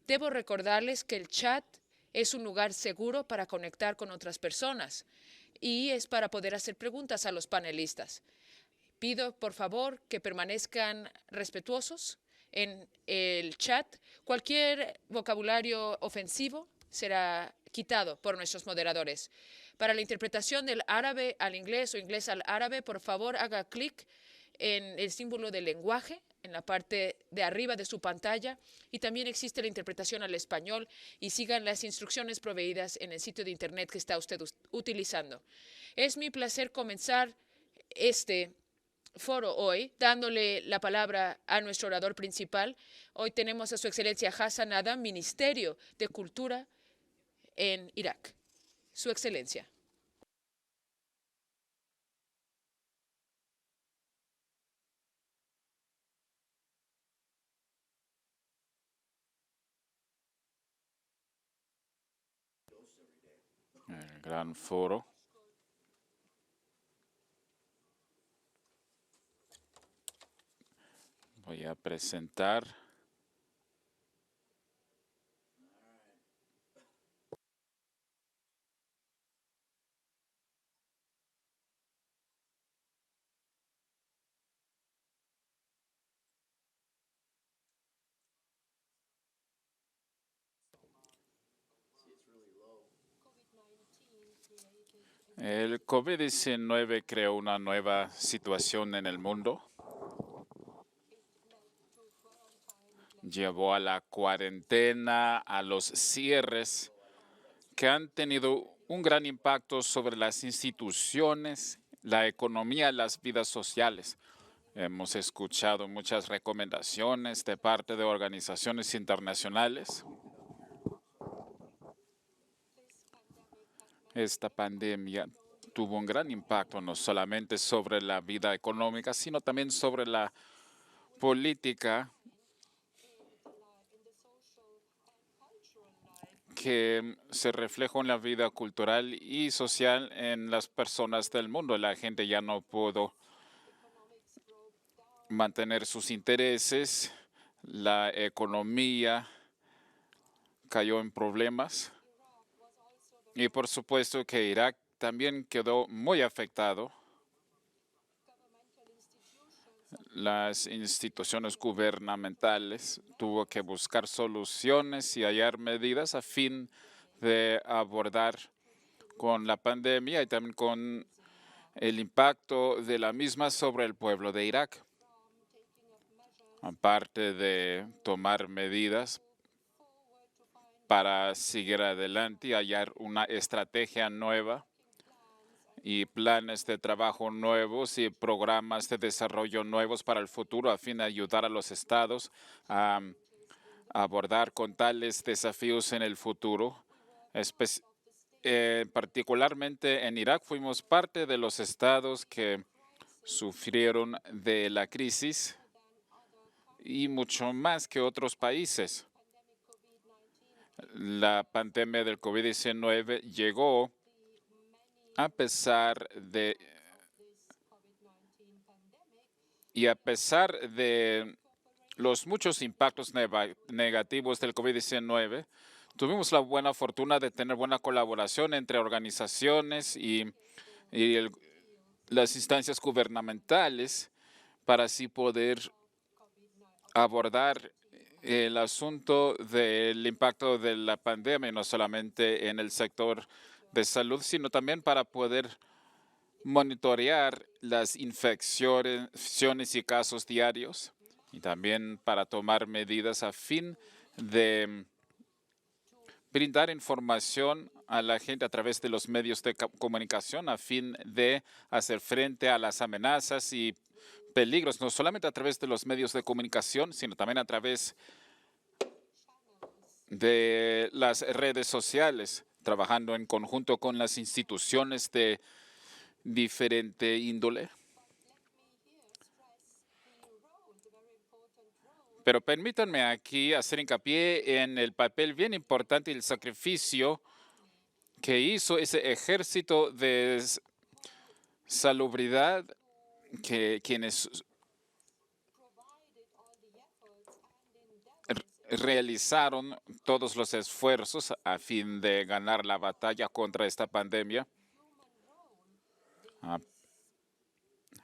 Debo recordarles que el chat es un lugar seguro para conectar con otras personas y es para poder hacer preguntas a los panelistas. Pido, por favor, que permanezcan respetuosos en el chat. Cualquier vocabulario ofensivo será quitado por nuestros moderadores. Para la interpretación del árabe al inglés o inglés al árabe, por favor, haga clic en el símbolo del lenguaje en la parte de arriba de su pantalla, y también existe la interpretación al español, y sigan las instrucciones proveídas en el sitio de internet que está usted utilizando. Es mi placer comenzar este foro hoy, dándole la palabra a nuestro orador principal. Hoy tenemos a Su Excelencia Hassan Adam, Ministerio de Cultura en Irak. Su Excelencia. El gran foro. Voy a presentar el COVID-19 creó una nueva situación en el mundo. Llevó a la cuarentena, a los cierres, que han tenido un gran impacto sobre las instituciones, la economía, las vidas sociales. Hemos escuchado muchas recomendaciones de parte de organizaciones internacionales. Esta pandemia tuvo un gran impacto no solamente sobre la vida económica, sino también sobre la política, que se reflejó en la vida cultural y social en las personas del mundo. La gente ya no pudo mantener sus intereses, la economía cayó en problemas y por supuesto que Irak también quedó muy afectado. Las instituciones gubernamentales tuvo que buscar soluciones y hallar medidas a fin de abordar con la pandemia y también con el impacto de la misma sobre el pueblo de Irak. Aparte de tomar medidas para seguir adelante y hallar una estrategia nueva y planes de trabajo nuevos y programas de desarrollo nuevos para el futuro a fin de ayudar a los estados a abordar con tales desafíos en el futuro. Particularmente en Irak fuimos parte de los estados que sufrieron de la crisis y mucho más que otros países. La pandemia del COVID-19 llegó a pesar de los muchos impactos negativos del COVID-19, tuvimos la buena fortuna de tener buena colaboración entre organizaciones y las instancias gubernamentales para así poder abordar el asunto del impacto de la pandemia, no solamente en el sector de salud, sino también para poder monitorear las infecciones y casos diarios y también para tomar medidas a fin de brindar información a la gente a través de los medios de comunicación a fin de hacer frente a las amenazas y peligros, no solamente a través de los medios de comunicación, sino también a través de las redes sociales, trabajando en conjunto con las instituciones de diferente índole. Pero permítanme aquí hacer hincapié en el papel bien importante y el sacrificio que hizo ese ejército de salubridad, quienes realizaron todos los esfuerzos a fin de ganar la batalla contra esta pandemia.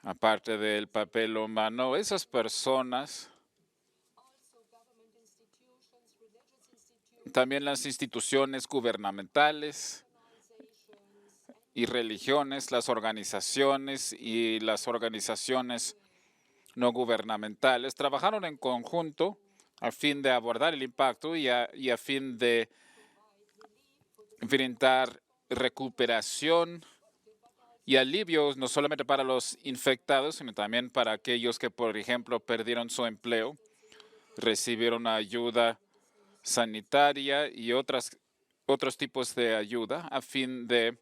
Aparte del papel humano, esas personas, también las instituciones gubernamentales y religiones, las organizaciones y las organizaciones no gubernamentales, trabajaron en conjunto a fin de abordar el impacto y a fin de brindar recuperación y alivios no solamente para los infectados, sino también para aquellos que, por ejemplo, perdieron su empleo, recibieron ayuda sanitaria y otros tipos de ayuda a fin de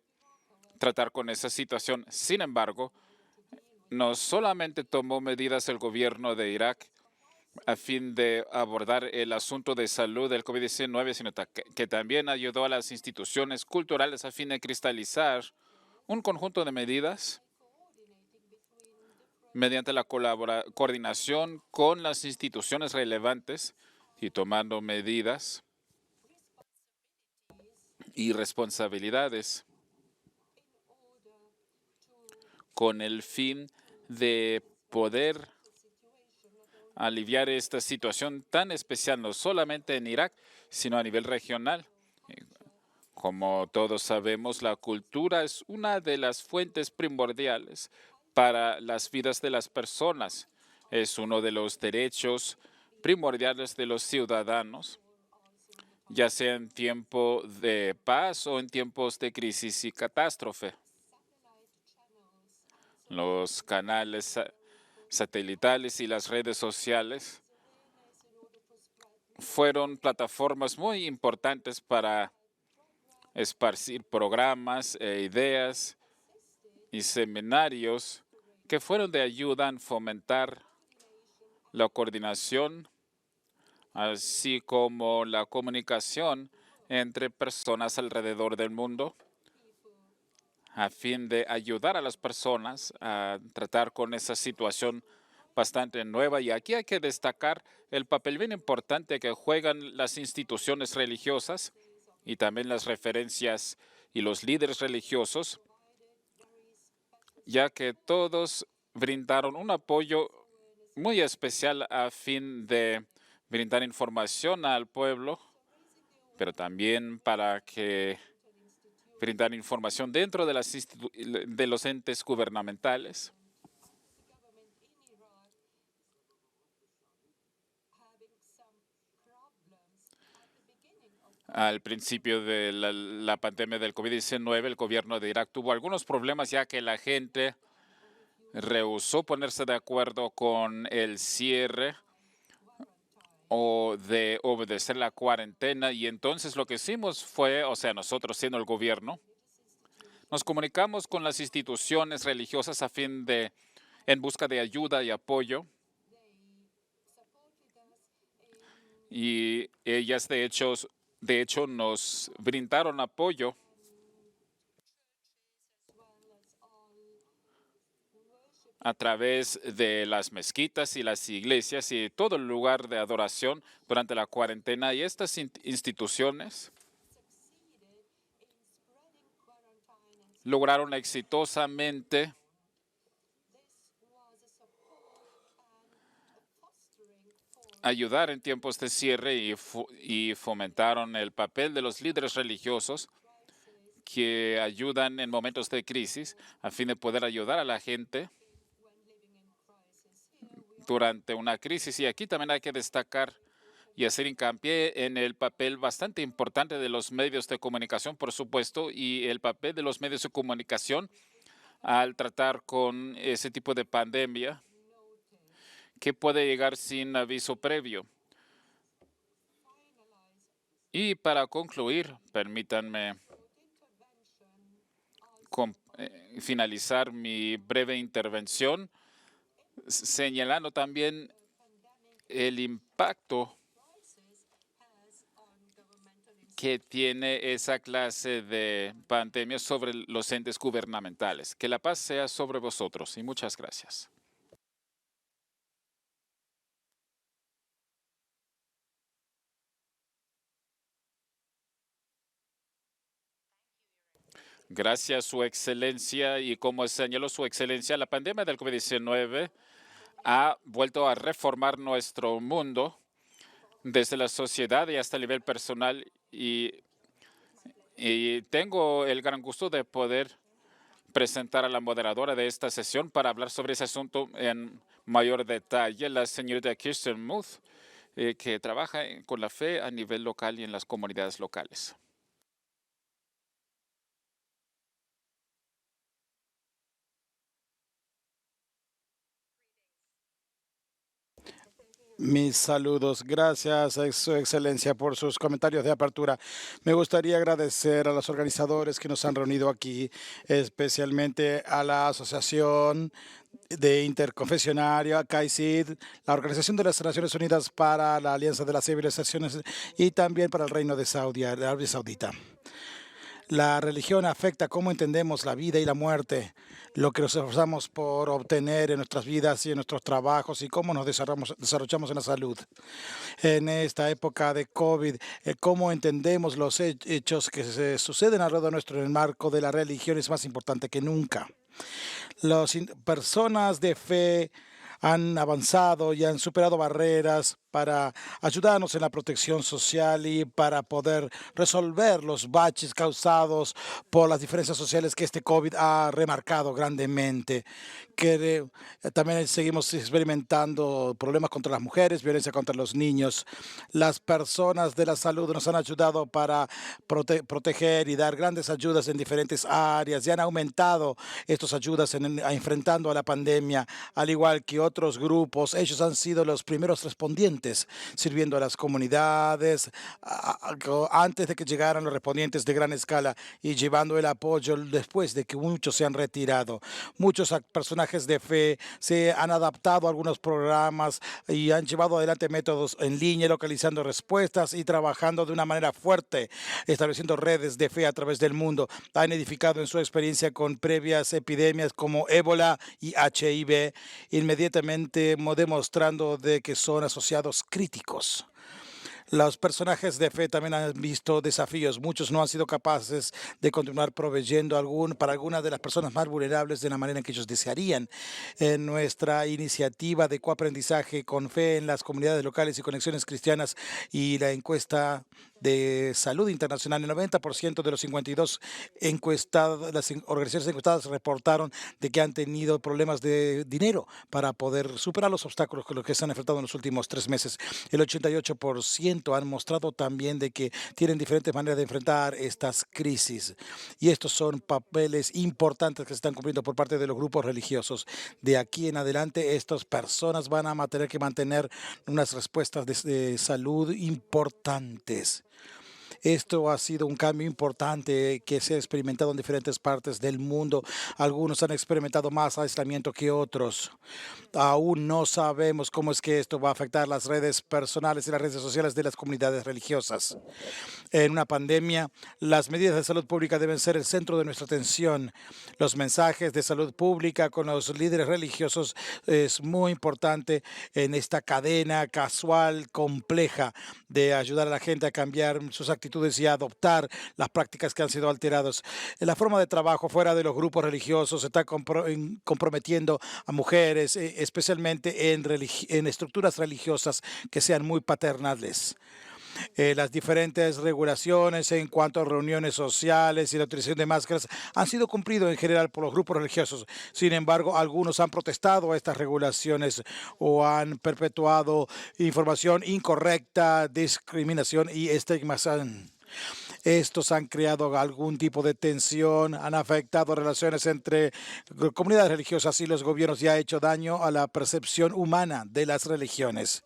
tratar con esa situación. Sin embargo, no solamente tomó medidas el gobierno de Irak a fin de abordar el asunto de salud del COVID-19, sino que también ayudó a las instituciones culturales a fin de cristalizar un conjunto de medidas mediante la coordinación con las instituciones relevantes y tomando medidas y responsabilidades con el fin de poder aliviar esta situación tan especial, no solamente en Irak, sino a nivel regional. Como todos sabemos, la cultura es una de las fuentes primordiales para las vidas de las personas. Es uno de los derechos primordiales de los ciudadanos, ya sea en tiempo de paz o en tiempos de crisis y catástrofe. Los canales satelitales y las redes sociales fueron plataformas muy importantes para esparcir programas e ideas y seminarios que fueron de ayuda en fomentar la coordinación, así como la comunicación entre personas alrededor del mundo, a fin de ayudar a las personas a tratar con esa situación bastante nueva. Y aquí hay que destacar el papel bien importante que juegan las instituciones religiosas y también las referencias y los líderes religiosos, ya que todos brindaron un apoyo muy especial a fin de brindar información al pueblo, pero también para que brindar información dentro de los entes gubernamentales. Al principio de la pandemia del COVID-19, el gobierno de Irak tuvo algunos problemas ya que la gente rehusó ponerse de acuerdo con el cierre o de obedecer la cuarentena, y entonces lo que hicimos fue, o sea, nosotros siendo el gobierno, nos comunicamos con las instituciones religiosas a fin de, en busca de ayuda y apoyo, y ellas de hecho nos brindaron apoyo a través de las mezquitas y las iglesias y todo el lugar de adoración durante la cuarentena. Y estas instituciones lograron exitosamente ayudar en tiempos de cierre y fomentaron el papel de los líderes religiosos que ayudan en momentos de crisis a fin de poder ayudar a la gente durante una crisis. Y aquí también hay que destacar y hacer hincapié en el papel bastante importante de los medios de comunicación, por supuesto, y el papel de los medios de comunicación al tratar con ese tipo de pandemia que puede llegar sin aviso previo. Y para concluir, permítanme finalizar mi breve intervención señalando también el impacto que tiene esa clase de pandemia sobre los entes gubernamentales. Que la paz sea sobre vosotros y muchas gracias. Gracias, Su Excelencia, y como señaló Su Excelencia, la pandemia del COVID-19 ha vuelto a reformar nuestro mundo desde la sociedad y hasta el nivel personal, y tengo el gran gusto de poder presentar a la moderadora de esta sesión para hablar sobre ese asunto en mayor detalle, la señorita Kirsten Muth, que trabaja con la fe a nivel local y en las comunidades locales. Mis saludos. Gracias, Su Excelencia, por sus comentarios de apertura. Me gustaría agradecer a los organizadores que nos han reunido aquí, especialmente a la Asociación de Interconfesionaria, CAICID, la Organización de las Naciones Unidas para la Alianza de las Civilizaciones y también para el Reino de Arabia Saudita. La religión afecta cómo entendemos la vida y la muerte, lo que nos esforzamos por obtener en nuestras vidas y en nuestros trabajos y cómo nos desarrollamos en la salud. En esta época de COVID, cómo entendemos los hechos que se suceden alrededor nuestro en el marco de la religión es más importante que nunca. Las personas de fe han avanzado y han superado barreras para ayudarnos en la protección social y para poder resolver los baches causados por las diferencias sociales que este COVID ha remarcado grandemente. Que también seguimos experimentando problemas contra las mujeres, violencia contra los niños. Las personas de la salud nos han ayudado para proteger y dar grandes ayudas en diferentes áreas y han aumentado estas ayudas enfrentando a la pandemia, al igual que otros grupos. Ellos han sido los primeros respondientes sirviendo a las comunidades antes de que llegaran los respondientes de gran escala y llevando el apoyo después de que muchos se han retirado. Muchos personajes de fe se han adaptado a algunos programas y han llevado adelante métodos en línea, localizando respuestas y trabajando de una manera fuerte, estableciendo redes de fe a través del mundo. Han edificado en su experiencia con previas epidemias como ébola y HIV, inmediatamente demostrando de que son asociados críticos. Los personajes de fe también han visto desafíos. Muchos no han sido capaces de continuar proveyendo para algunas de las personas más vulnerables de la manera en que ellos desearían. En nuestra iniciativa de coaprendizaje con fe en las comunidades locales y conexiones cristianas y la encuesta de salud internacional, el 90% de los 52 las organizaciones encuestadas reportaron de que han tenido problemas de dinero para poder superar los obstáculos con los que se han enfrentado en los últimos 3 meses. El 88% han mostrado también de que tienen diferentes maneras de enfrentar estas crisis. Y estos son papeles importantes que se están cumpliendo por parte de los grupos religiosos. De aquí en adelante, estas personas van a tener que mantener unas respuestas de salud importantes. Esto ha sido un cambio importante que se ha experimentado en diferentes partes del mundo. Algunos han experimentado más aislamiento que otros. Aún no sabemos cómo es que esto va a afectar las redes personales y las redes sociales de las comunidades religiosas. En una pandemia, las medidas de salud pública deben ser el centro de nuestra atención. Los mensajes de salud pública con los líderes religiosos es muy importante en esta cadena casual, compleja, de ayudar a la gente a cambiar sus actitudes y a adoptar las prácticas que han sido alteradas. La forma de trabajo fuera de los grupos religiosos se está comprometiendo a mujeres, especialmente en estructuras religiosas que sean muy paternales. Las diferentes regulaciones en cuanto a reuniones sociales y la utilización de máscaras han sido cumplidos en general por los grupos religiosos. Sin embargo, algunos han protestado a estas regulaciones o han perpetuado información incorrecta, discriminación y estigmatización. Estos han creado algún tipo de tensión, han afectado relaciones entre comunidades religiosas y los gobiernos y ha hecho daño a la percepción humana de las religiones.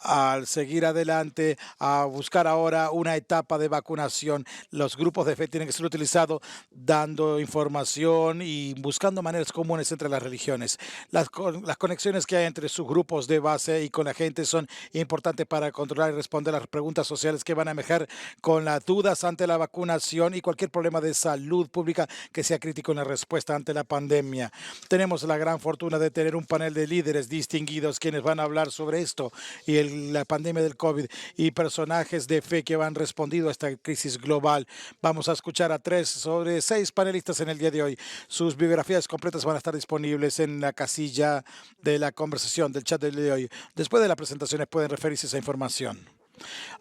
Al seguir adelante, a buscar ahora una etapa de vacunación, los grupos de fe tienen que ser utilizados dando información y buscando maneras comunes entre las religiones. Las conexiones que hay entre sus grupos de base y con la gente son importantes para controlar y responder a las preguntas sociales que van a emerger con las dudas ante la vacunación y cualquier problema de salud pública que sea crítico en la respuesta ante la pandemia. Tenemos la gran fortuna de tener un panel de líderes distinguidos quienes van a hablar sobre esto y el la pandemia del COVID y personajes de fe que han respondido a esta crisis global. Vamos a escuchar a 3 sobre 6 panelistas en el día de hoy. Sus biografías completas van a estar disponibles en la casilla de la conversación del chat del día de hoy. Después de las presentaciones pueden referirse a esa información.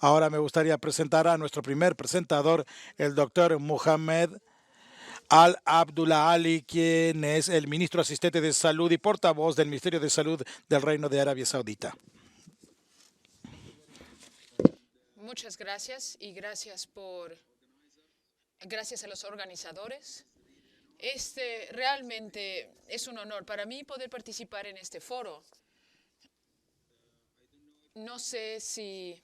Ahora me gustaría presentar a nuestro primer presentador, el doctor Mohamed Al-Abdullah Ali, quien es el ministro asistente de Salud y portavoz del Ministerio de Salud del Reino de Arabia Saudita. Muchas gracias y gracias a los organizadores. Realmente es un honor para mí poder participar en este foro. No sé si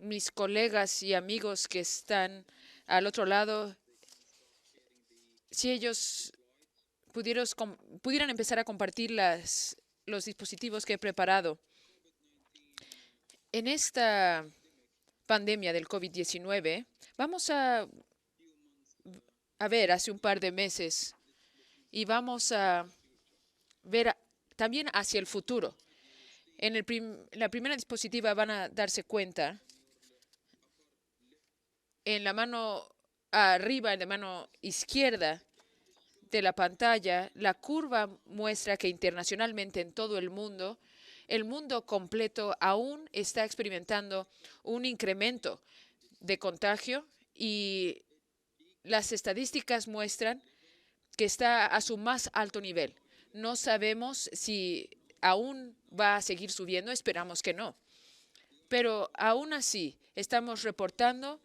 mis colegas y amigos que están al otro lado, si ellos pudieran empezar a compartir los dispositivos que he preparado. En esta pandemia del COVID-19, vamos a ver hace un par de meses y vamos a ver también hacia el futuro. En la primera diapositiva van a darse cuenta, en la mano arriba, en la mano izquierda de la pantalla, la curva muestra que internacionalmente en todo el mundo completo aún está experimentando un incremento de contagio y las estadísticas muestran que está a su más alto nivel. No sabemos si aún va a seguir subiendo, esperamos que no. Pero aún así estamos reportando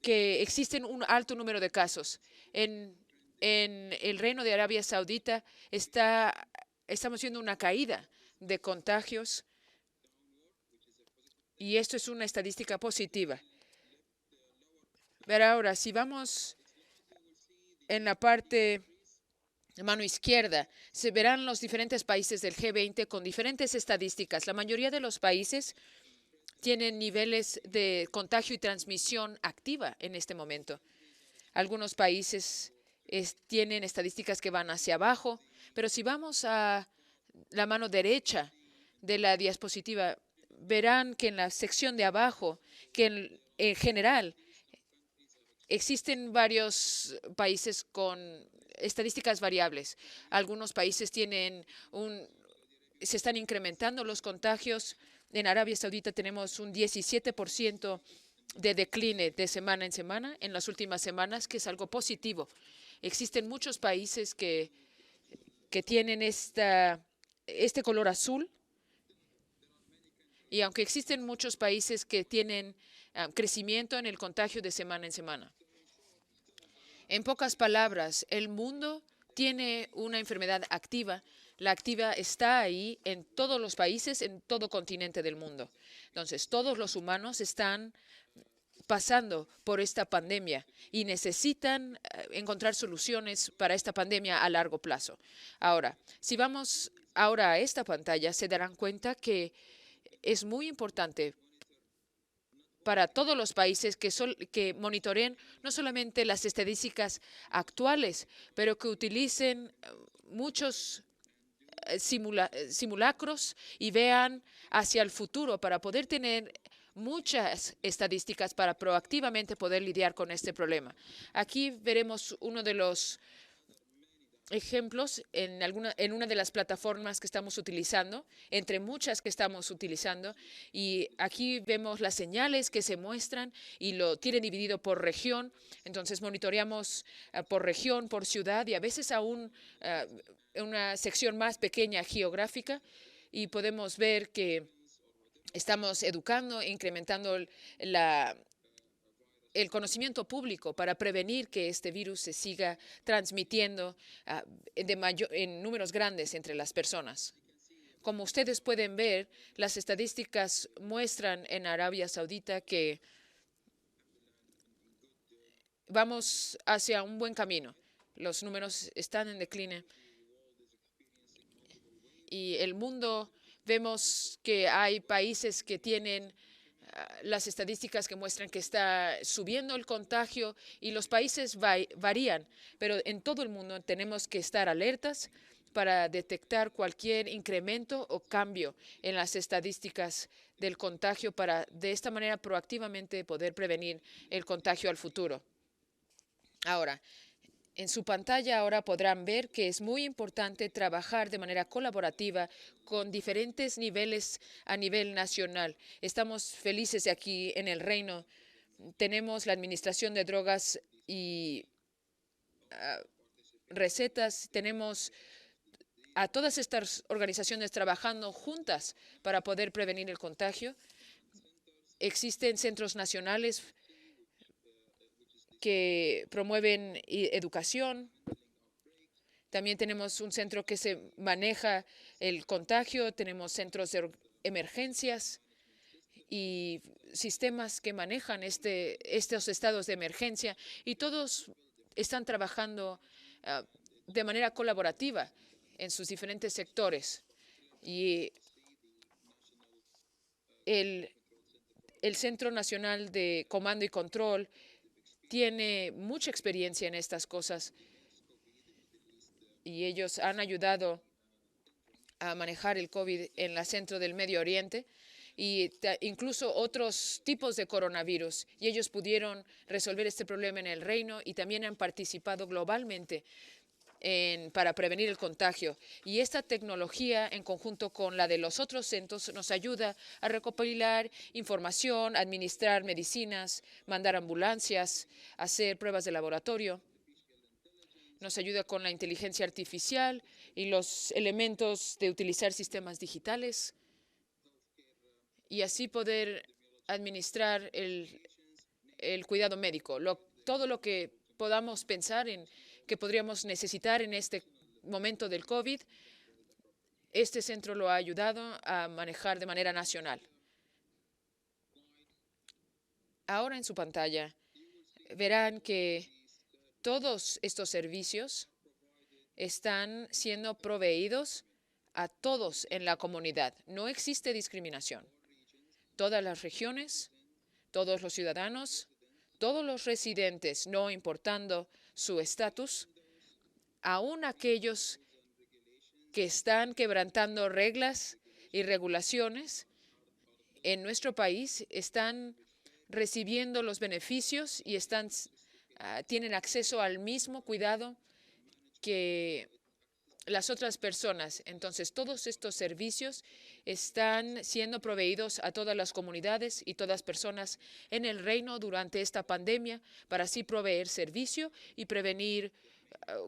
que existen un alto número de casos. En el Reino de Arabia Saudita estamos viendo una caída de contagios y esto es una estadística positiva. Pero ahora, si vamos en la parte de mano izquierda, se verán los diferentes países del G20 con diferentes estadísticas. La mayoría de los países tienen niveles de contagio y transmisión activa en este momento. Algunos países tienen estadísticas que van hacia abajo, pero si vamos a la mano derecha de la diapositiva, verán que en la sección de abajo, que en general existen varios países con estadísticas variables. Algunos países se están incrementando los contagios. En Arabia Saudita tenemos un 17% de decline de semana en semana en las últimas semanas, que es algo positivo. Existen muchos países que tienen este color azul, y aunque existen muchos países que tienen crecimiento en el contagio de semana en semana. En pocas palabras, el mundo tiene una enfermedad activa. La activa está ahí en todos los países, en todo continente del mundo. Entonces, todos los humanos están pasando por esta pandemia y necesitan encontrar soluciones para esta pandemia a largo plazo. Ahora, si vamos ahora a esta pantalla, se darán cuenta que es muy importante para todos los países que monitoreen no solamente las estadísticas actuales, pero que utilicen muchos simulacros y vean hacia el futuro para poder tener muchas estadísticas para proactivamente poder lidiar con este problema. Aquí veremos uno de los ejemplos en una de las plataformas que estamos utilizando, entre muchas que estamos utilizando, y aquí vemos las señales que se muestran y lo tienen dividido por región. Entonces monitoreamos por región, por ciudad y a veces aún una sección más pequeña geográfica, y podemos ver que estamos educando e incrementando el conocimiento público para prevenir que este virus se siga transmitiendo en números grandes entre las personas. Como ustedes pueden ver, las estadísticas muestran en Arabia Saudita que vamos hacia un buen camino. Los números están en decline. Y el mundo, vemos que hay países que tienen las estadísticas que muestran que está subiendo el contagio y los países varían, pero en todo el mundo tenemos que estar alertas para detectar cualquier incremento o cambio en las estadísticas del contagio para de esta manera proactivamente poder prevenir el contagio al futuro. Ahora, en su pantalla ahora podrán ver que es muy importante trabajar de manera colaborativa con diferentes niveles a nivel nacional. Estamos felices de aquí en el Reino. Tenemos la Administración de Drogas y Recetas. Tenemos a todas estas organizaciones trabajando juntas para poder prevenir el contagio. Existen centros nacionales que promueven educación. También tenemos un centro que se maneja el contagio. Tenemos centros de emergencias y sistemas que manejan estos estados de emergencia. Y todos están trabajando de manera colaborativa en sus diferentes sectores. Y el Centro Nacional de Comando y Control tiene mucha experiencia en estas cosas y ellos han ayudado a manejar el COVID en el centro del Medio Oriente y incluso otros tipos de coronavirus. Y ellos pudieron resolver este problema en el Reino y también han participado globalmente para prevenir el contagio. Y esta tecnología, en conjunto con la de los otros centros, nos ayuda a recopilar información, administrar medicinas, mandar ambulancias, hacer pruebas de laboratorio. Nos ayuda con la inteligencia artificial y los elementos de utilizar sistemas digitales y así poder administrar el cuidado médico. Todo lo que podamos pensar en que podríamos necesitar en este momento del COVID, este centro lo ha ayudado a manejar de manera nacional. Ahora en su pantalla verán que todos estos servicios están siendo proveídos a todos en la comunidad. No existe discriminación. Todas las regiones, todos los ciudadanos, todos los residentes, no importando su estatus, aún aquellos que están quebrantando reglas y regulaciones en nuestro país, están recibiendo los beneficios y tienen acceso al mismo cuidado que las otras personas. Entonces, todos estos servicios están siendo proveídos a todas las comunidades y todas personas en el Reino durante esta pandemia para así proveer servicio y prevenir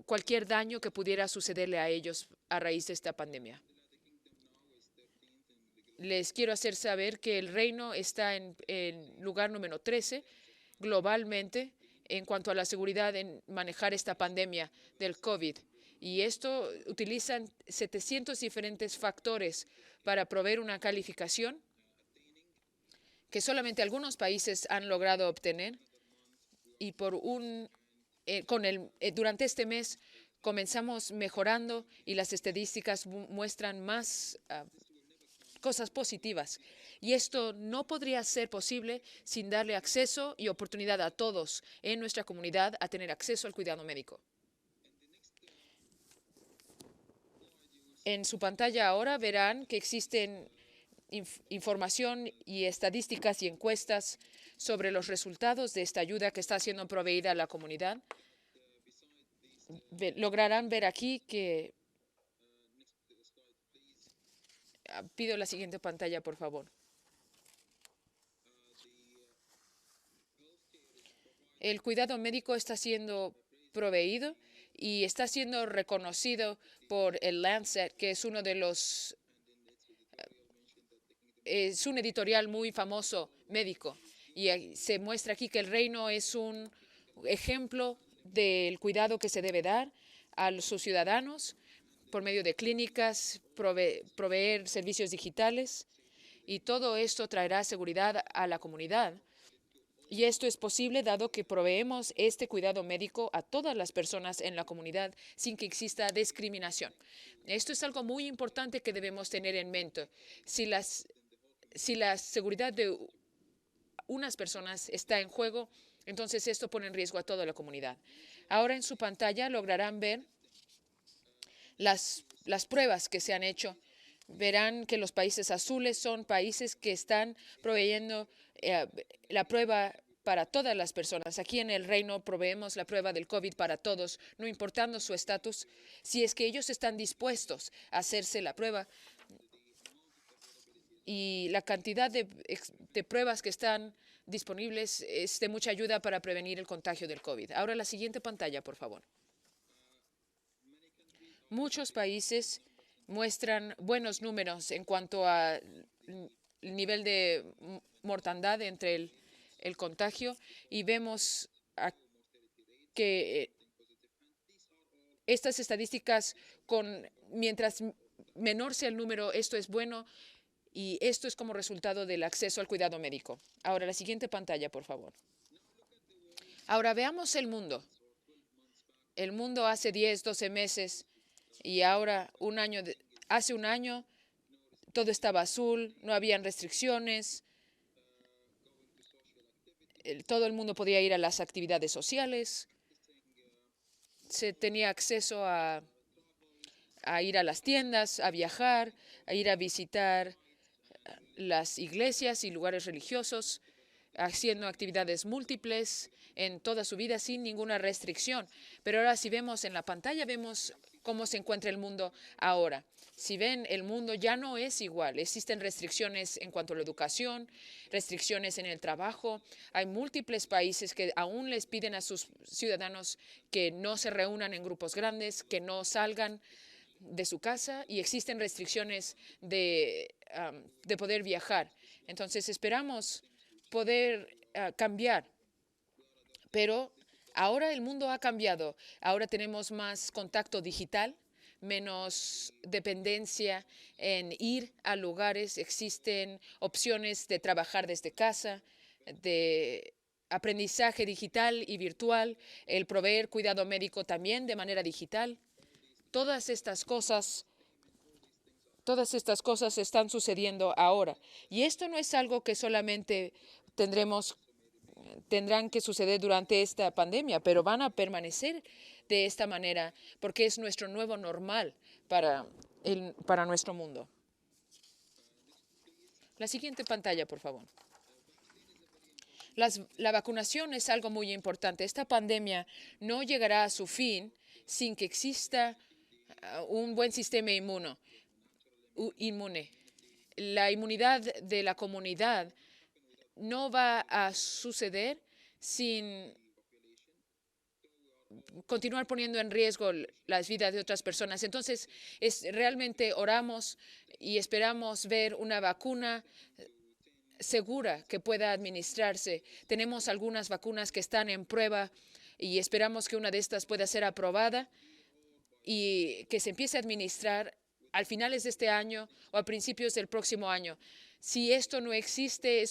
cualquier daño que pudiera sucederle a ellos a raíz de esta pandemia. Les quiero hacer saber que el Reino está en lugar número 13 globalmente en cuanto a la seguridad en manejar esta pandemia del COVID. Y esto utilizan 700 diferentes factores para proveer una calificación que solamente algunos países han logrado obtener. Y durante este mes comenzamos mejorando y las estadísticas muestran más cosas positivas. Y esto no podría ser posible sin darle acceso y oportunidad a todos en nuestra comunidad a tener acceso al cuidado médico. En su pantalla ahora verán que existen información y estadísticas y encuestas sobre los resultados de esta ayuda que está siendo proveída a la comunidad. Lograrán ver aquí que... Pido la siguiente pantalla, por favor. El cuidado médico está siendo proveído y está siendo reconocido por el Lancet, que es uno de los... Es un editorial muy famoso médico. Y se muestra aquí que el Reino es un ejemplo del cuidado que se debe dar a sus ciudadanos por medio de clínicas, proveer servicios digitales. Y todo esto traerá seguridad a la comunidad. Y esto es posible dado que proveemos este cuidado médico a todas las personas en la comunidad sin que exista discriminación. Esto es algo muy importante que debemos tener en mente. Si la seguridad de unas personas está en juego, entonces esto pone en riesgo a toda la comunidad. Ahora en su pantalla lograrán ver las las pruebas que se han hecho, verán que los países azules son países que están proveyendo la prueba para todas las personas. Aquí en el Reino proveemos la prueba del COVID para todos, no importando su estatus. Si es que ellos están dispuestos a hacerse la prueba, y la cantidad de pruebas que están disponibles es de mucha ayuda para prevenir el contagio del COVID. Ahora la siguiente pantalla, por favor. Muchos países muestran buenos números en cuanto a nivel de mortandad entre el contagio, y vemos que estas estadísticas, mientras menor sea el número, esto es bueno, y esto es como resultado del acceso al cuidado médico. Ahora la siguiente pantalla, por favor. Ahora veamos el mundo. El mundo hace 10, 12 meses y ahora hace un año todo estaba azul, no habían restricciones, todo el mundo podía ir a las actividades sociales, se tenía acceso a ir a las tiendas, a viajar, a ir a visitar las iglesias y lugares religiosos, haciendo actividades múltiples en toda su vida sin ninguna restricción. Pero ahora si vemos en la pantalla, vemos cómo se encuentra el mundo ahora. Si ven, el mundo ya no es igual. Existen restricciones en cuanto a la educación, restricciones en el trabajo. Hay múltiples países que aún les piden a sus ciudadanos que no se reúnan en grupos grandes, que no salgan de su casa, y existen restricciones de poder viajar. Entonces esperamos poder cambiar, pero ahora el mundo ha cambiado. Ahora tenemos más contacto digital, menos dependencia en ir a lugares. Existen opciones de trabajar desde casa, de aprendizaje digital y virtual, el proveer cuidado médico también de manera digital. Todas estas cosas están sucediendo ahora. Y esto no es algo que solamente tendrán que suceder durante esta pandemia, pero van a permanecer de esta manera porque es nuestro nuevo normal para nuestro mundo. La siguiente pantalla, por favor. La vacunación es algo muy importante. Esta pandemia no llegará a su fin sin que exista un buen sistema inmune. La inmunidad de la comunidad no va a suceder sin continuar poniendo en riesgo las vidas de otras personas. Entonces, realmente oramos y esperamos ver una vacuna segura que pueda administrarse. Tenemos algunas vacunas que están en prueba y esperamos que una de estas pueda ser aprobada y que se empiece a administrar al finales de este año o a principios del próximo año. Si esto no existe,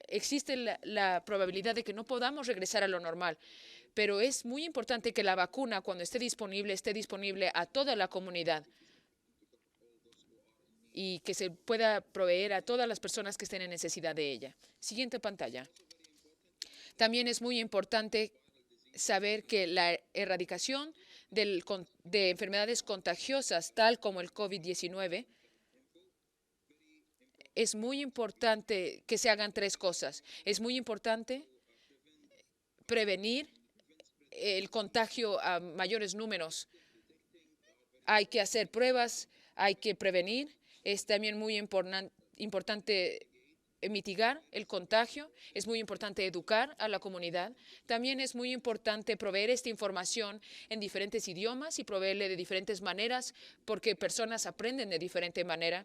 existe la probabilidad de que no podamos regresar a lo normal. Pero es muy importante que la vacuna, cuando esté disponible a toda la comunidad y que se pueda proveer a todas las personas que estén en necesidad de ella. Siguiente pantalla. También es muy importante saber que la erradicación de enfermedades contagiosas, tal como el COVID-19, es muy importante que se hagan 3 cosas. Es muy importante prevenir el contagio a mayores números. Hay que hacer pruebas, hay que prevenir. Es también muy importante mitigar el contagio. Es muy importante educar a la comunidad. También es muy importante proveer esta información en diferentes idiomas y proveerle de diferentes maneras, porque personas aprenden de diferente manera.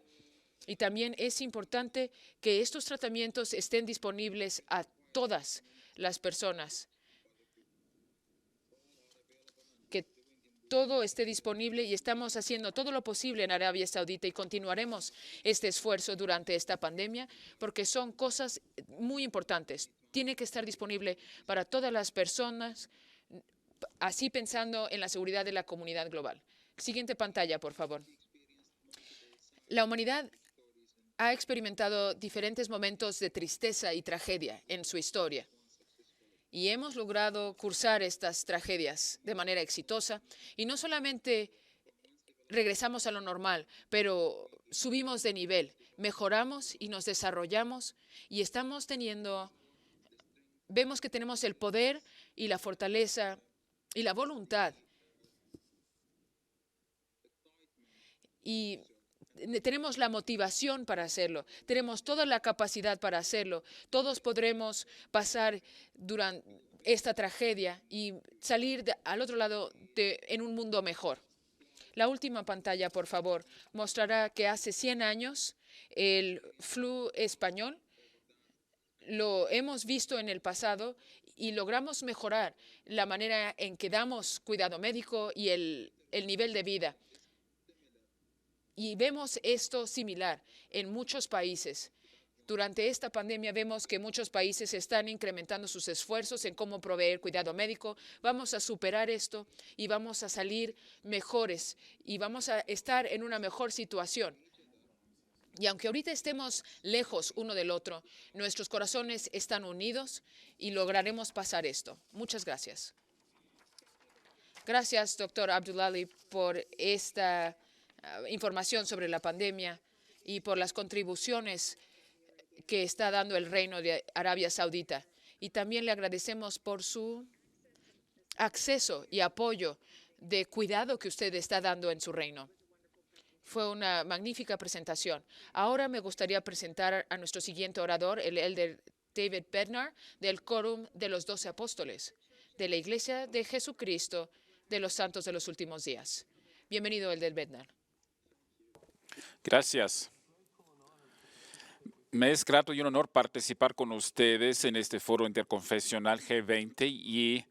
Y también es importante que estos tratamientos estén disponibles a todas las personas, que todo esté disponible, y estamos haciendo todo lo posible en Arabia Saudita y continuaremos este esfuerzo durante esta pandemia porque son cosas muy importantes. Tiene que estar disponible para todas las personas, así pensando en la seguridad de la comunidad global. Siguiente pantalla, por favor. La humanidad ha experimentado diferentes momentos de tristeza y tragedia en su historia. Y hemos logrado cursar estas tragedias de manera exitosa. Y no solamente regresamos a lo normal, pero subimos de nivel, mejoramos y nos desarrollamos y vemos que tenemos el poder y la fortaleza y la voluntad. Y tenemos la motivación para hacerlo, tenemos toda la capacidad para hacerlo. Todos podremos pasar durante esta tragedia y salir al otro lado en un mundo mejor. La última pantalla, por favor, mostrará que hace 100 años el flu español lo hemos visto en el pasado y logramos mejorar la manera en que damos cuidado médico y el nivel de vida. Y vemos esto similar en muchos países. Durante esta pandemia vemos que muchos países están incrementando sus esfuerzos en cómo proveer cuidado médico. Vamos a superar esto y vamos a salir mejores y vamos a estar en una mejor situación. Y aunque ahorita estemos lejos uno del otro, nuestros corazones están unidos y lograremos pasar esto. Muchas gracias. Gracias, doctor Abdullahi, por esta información sobre la pandemia y por las contribuciones que está dando el Reino de Arabia Saudita. Y también le agradecemos por su acceso y apoyo de cuidado que usted está dando en su reino. Fue una magnífica presentación. Ahora me gustaría presentar a nuestro siguiente orador, el elder David Bednar, del Quórum de los 12 Apóstoles, de la Iglesia de Jesucristo de los Santos de los Últimos Días. Bienvenido, elder Bednar. Gracias. Me es grato y un honor participar con ustedes en este foro interconfesional G20 y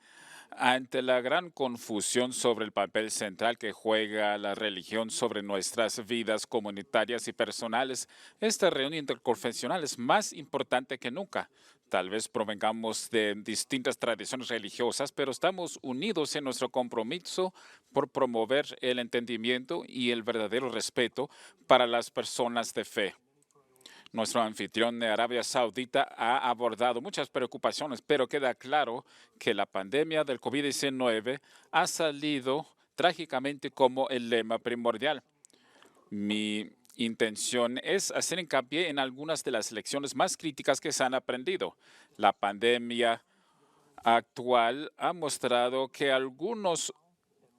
ante la gran confusión sobre el papel central que juega la religión sobre nuestras vidas comunitarias y personales, esta reunión interconfesional es más importante que nunca. Tal vez provengamos de distintas tradiciones religiosas, pero estamos unidos en nuestro compromiso por promover el entendimiento y el verdadero respeto para las personas de fe. Nuestro anfitrión de Arabia Saudita ha abordado muchas preocupaciones, pero queda claro que la pandemia del COVID-19 ha salido trágicamente como el lema primordial. Mi intención es hacer hincapié en algunas de las lecciones más críticas que se han aprendido. La pandemia actual ha mostrado que algunos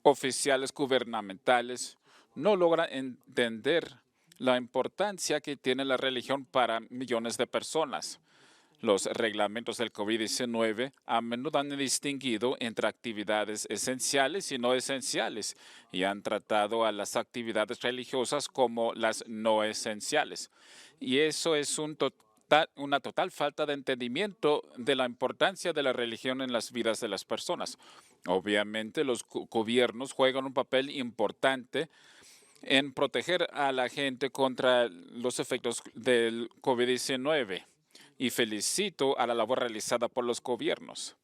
oficiales gubernamentales no logran entender la importancia que tiene la religión para millones de personas. Los reglamentos del COVID-19 a menudo han distinguido entre actividades esenciales y no esenciales y han tratado a las actividades religiosas como las no esenciales. Y eso es una total falta de entendimiento de la importancia de la religión en las vidas de las personas. Obviamente, los gobiernos juegan un papel importante en proteger a la gente contra los efectos del COVID-19 y felicito a la labor realizada por los gobiernos.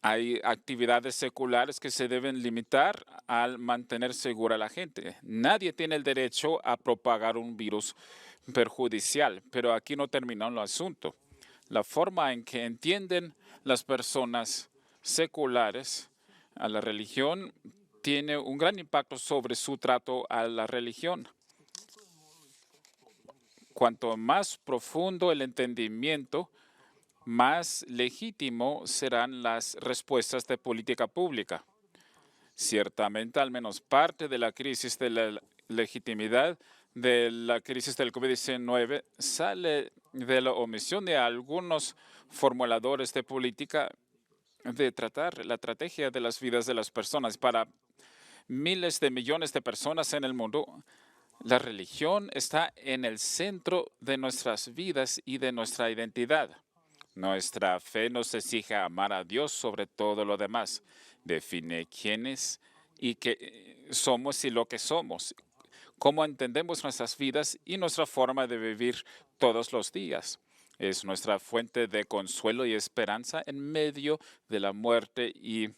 Hay actividades seculares que se deben limitar al mantener segura a la gente. Nadie tiene el derecho a propagar un virus perjudicial, pero aquí no terminó el asunto. La forma en que entienden las personas seculares a la religión tiene un gran impacto sobre su trato a la religión. Cuanto más profundo el entendimiento, más legítimo serán las respuestas de política pública. Ciertamente, al menos parte de la crisis de la legitimidad de la crisis del COVID-19 sale de la omisión de algunos formuladores de política de tratar la estrategia de las vidas de las personas. Para miles de millones de personas en el mundo, la religión está en el centro de nuestras vidas y de nuestra identidad. Nuestra fe nos exige amar a Dios sobre todo lo demás. Define quiénes y qué somos y lo que somos, cómo entendemos nuestras vidas y nuestra forma de vivir todos los días. Es nuestra fuente de consuelo y esperanza en medio de la muerte y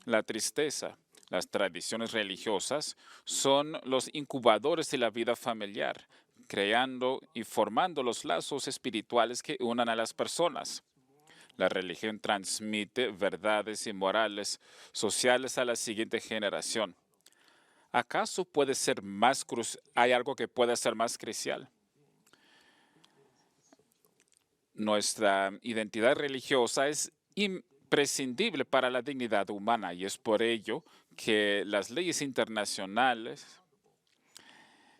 la tristeza. Las tradiciones religiosas son los incubadores de la vida familiar, creando y formando los lazos espirituales que unan a las personas. La religión transmite verdades y morales sociales a la siguiente generación. ¿Acaso hay algo que pueda ser más crucial? Nuestra identidad religiosa es imprescindible para la dignidad humana y es por ello que las leyes internacionales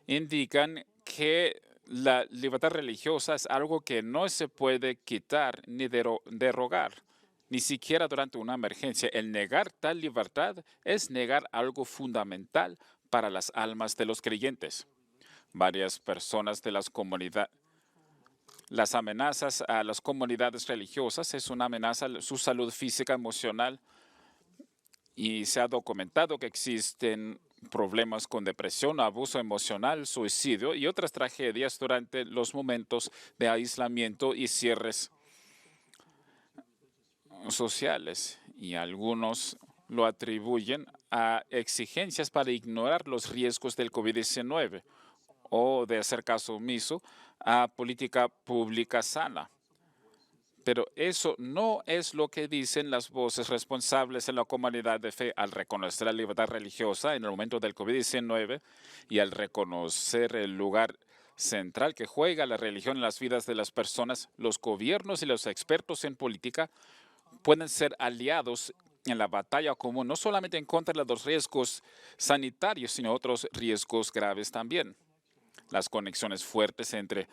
indican que la libertad religiosa es algo que no se puede quitar ni derogar, ni siquiera durante una emergencia. El negar tal libertad es negar algo fundamental para las almas de los creyentes. Varias personas de las amenazas a las comunidades religiosas es una amenaza a su salud física, emocional, y se ha documentado que existen problemas con depresión, abuso emocional, suicidio y otras tragedias durante los momentos de aislamiento y cierres sociales. Y algunos lo atribuyen a exigencias para ignorar los riesgos del COVID-19 o de hacer caso omiso a política pública sana. Pero eso no es lo que dicen las voces responsables en la comunidad de fe al reconocer la libertad religiosa en el momento del COVID-19 y al reconocer el lugar central que juega la religión en las vidas de las personas. Los gobiernos y los expertos en política pueden ser aliados en la batalla común, no solamente en contra de los riesgos sanitarios, sino otros riesgos graves también. Las conexiones fuertes entre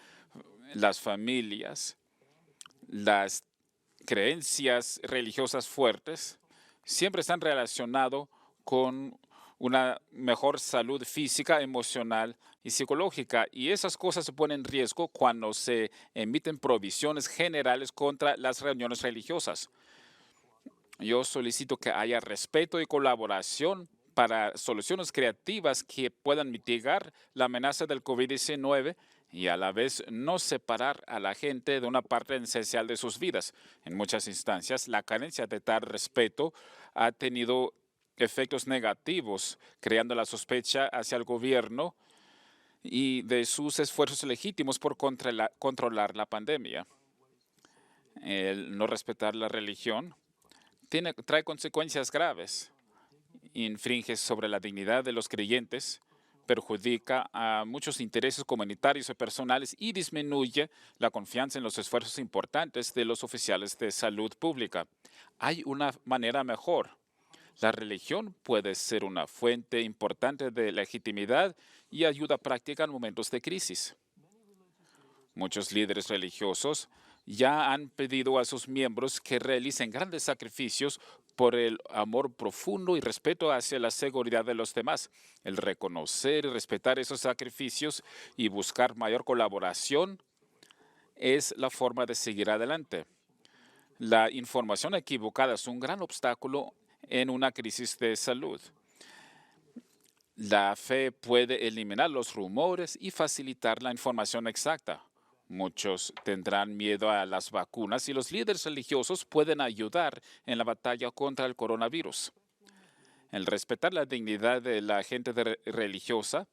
las familias, las creencias religiosas fuertes siempre están relacionadas con una mejor salud física, emocional y psicológica. Y esas cosas se ponen en riesgo cuando se emiten prohibiciones generales contra las reuniones religiosas. Yo solicito que haya respeto y colaboración para soluciones creativas que puedan mitigar la amenaza del COVID-19 y a la vez no separar a la gente de una parte esencial de sus vidas. En muchas instancias, la carencia de tal respeto ha tenido efectos negativos, creando la sospecha hacia el gobierno y de sus esfuerzos legítimos por controlar la pandemia. El no respetar la religión trae consecuencias graves, infringe sobre la dignidad de los creyentes, perjudica a muchos intereses comunitarios y personales y disminuye la confianza en los esfuerzos importantes de los oficiales de salud pública. Hay una manera mejor. La religión puede ser una fuente importante de legitimidad y ayuda práctica en momentos de crisis. Muchos líderes religiosos ya han pedido a sus miembros que realicen grandes sacrificios por el amor profundo y respeto hacia la seguridad de los demás. El reconocer y respetar esos sacrificios y buscar mayor colaboración es la forma de seguir adelante. La información equivocada es un gran obstáculo en una crisis de salud. La fe puede eliminar los rumores y facilitar la información exacta. Muchos tendrán miedo a las vacunas y los líderes religiosos pueden ayudar en la batalla contra el coronavirus. El respetar la dignidad de la gente religiosa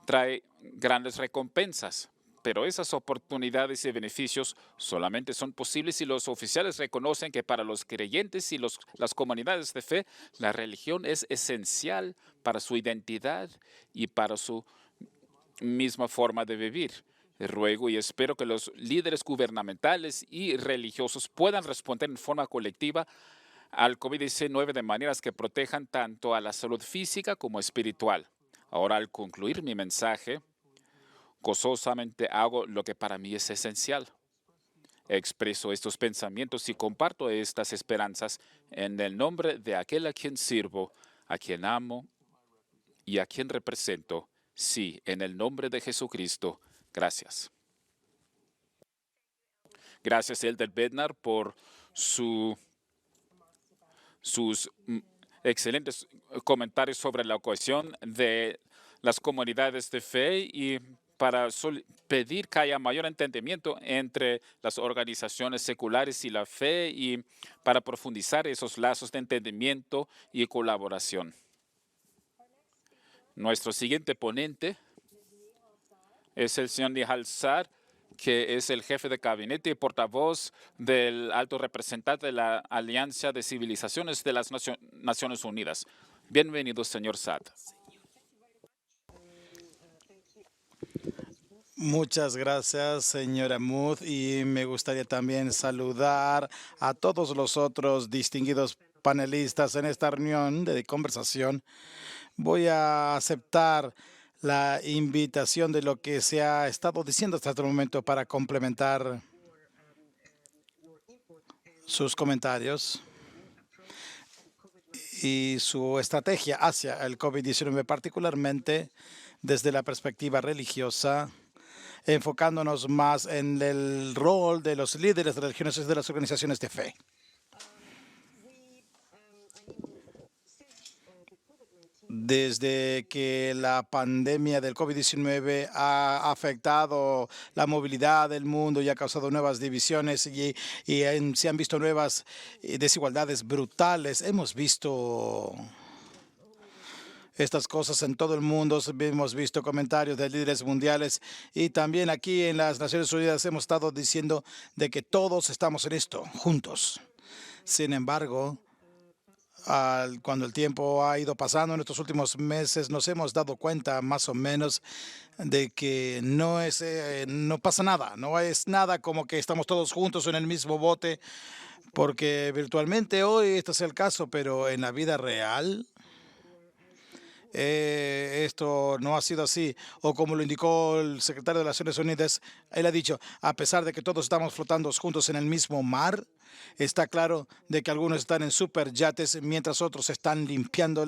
trae grandes recompensas, pero esas oportunidades y beneficios solamente son posibles si los oficiales reconocen que para los creyentes y las comunidades de fe, la religión es esencial para su identidad y para su misma forma de vivir. Ruego y espero que los líderes gubernamentales y religiosos puedan responder en forma colectiva al COVID-19 de maneras que protejan tanto a la salud física como espiritual. Ahora, al concluir mi mensaje, gozosamente hago lo que para mí es esencial. Expreso estos pensamientos y comparto estas esperanzas en el nombre de aquel a quien sirvo, a quien amo y a quien represento. Sí, en el nombre de Jesucristo. Gracias. Gracias, Elder Bednar, por sus excelentes comentarios sobre la cohesión de las comunidades de fe y para pedir que haya mayor entendimiento entre las organizaciones seculares y la fe y para profundizar esos lazos de entendimiento y colaboración. Nuestro siguiente ponente es el señor Nihal Sar que es el jefe de gabinete y portavoz del alto representante de la Alianza de Civilizaciones de las Naciones Unidas. Bienvenido, señor Saad. Muchas gracias, señora Mood, y me gustaría también saludar a todos los otros distinguidos panelistas en esta reunión de conversación. Voy a aceptar la invitación de lo que se ha estado diciendo hasta este momento para complementar sus comentarios y su estrategia hacia el COVID-19, particularmente desde la perspectiva religiosa, enfocándonos más en el rol de los líderes religiosos y de las organizaciones de fe. Desde que la pandemia del COVID-19 ha afectado la movilidad del mundo y ha causado nuevas divisiones se han visto nuevas desigualdades brutales, hemos visto estas cosas en todo el mundo. Hemos visto comentarios de líderes mundiales y también aquí en las Naciones Unidas hemos estado diciendo de que todos estamos en esto juntos. Sin embargo, cuando el tiempo ha ido pasando en estos últimos meses, nos hemos dado cuenta más o menos de que no pasa nada. No es nada como que estamos todos juntos en el mismo bote, porque virtualmente hoy este es el caso, pero en la vida real esto no ha sido así. O como lo indicó el secretario de las Naciones Unidas, él ha dicho, a pesar de que todos estamos flotando juntos en el mismo mar, está claro de que algunos están en superyates mientras otros están limpiando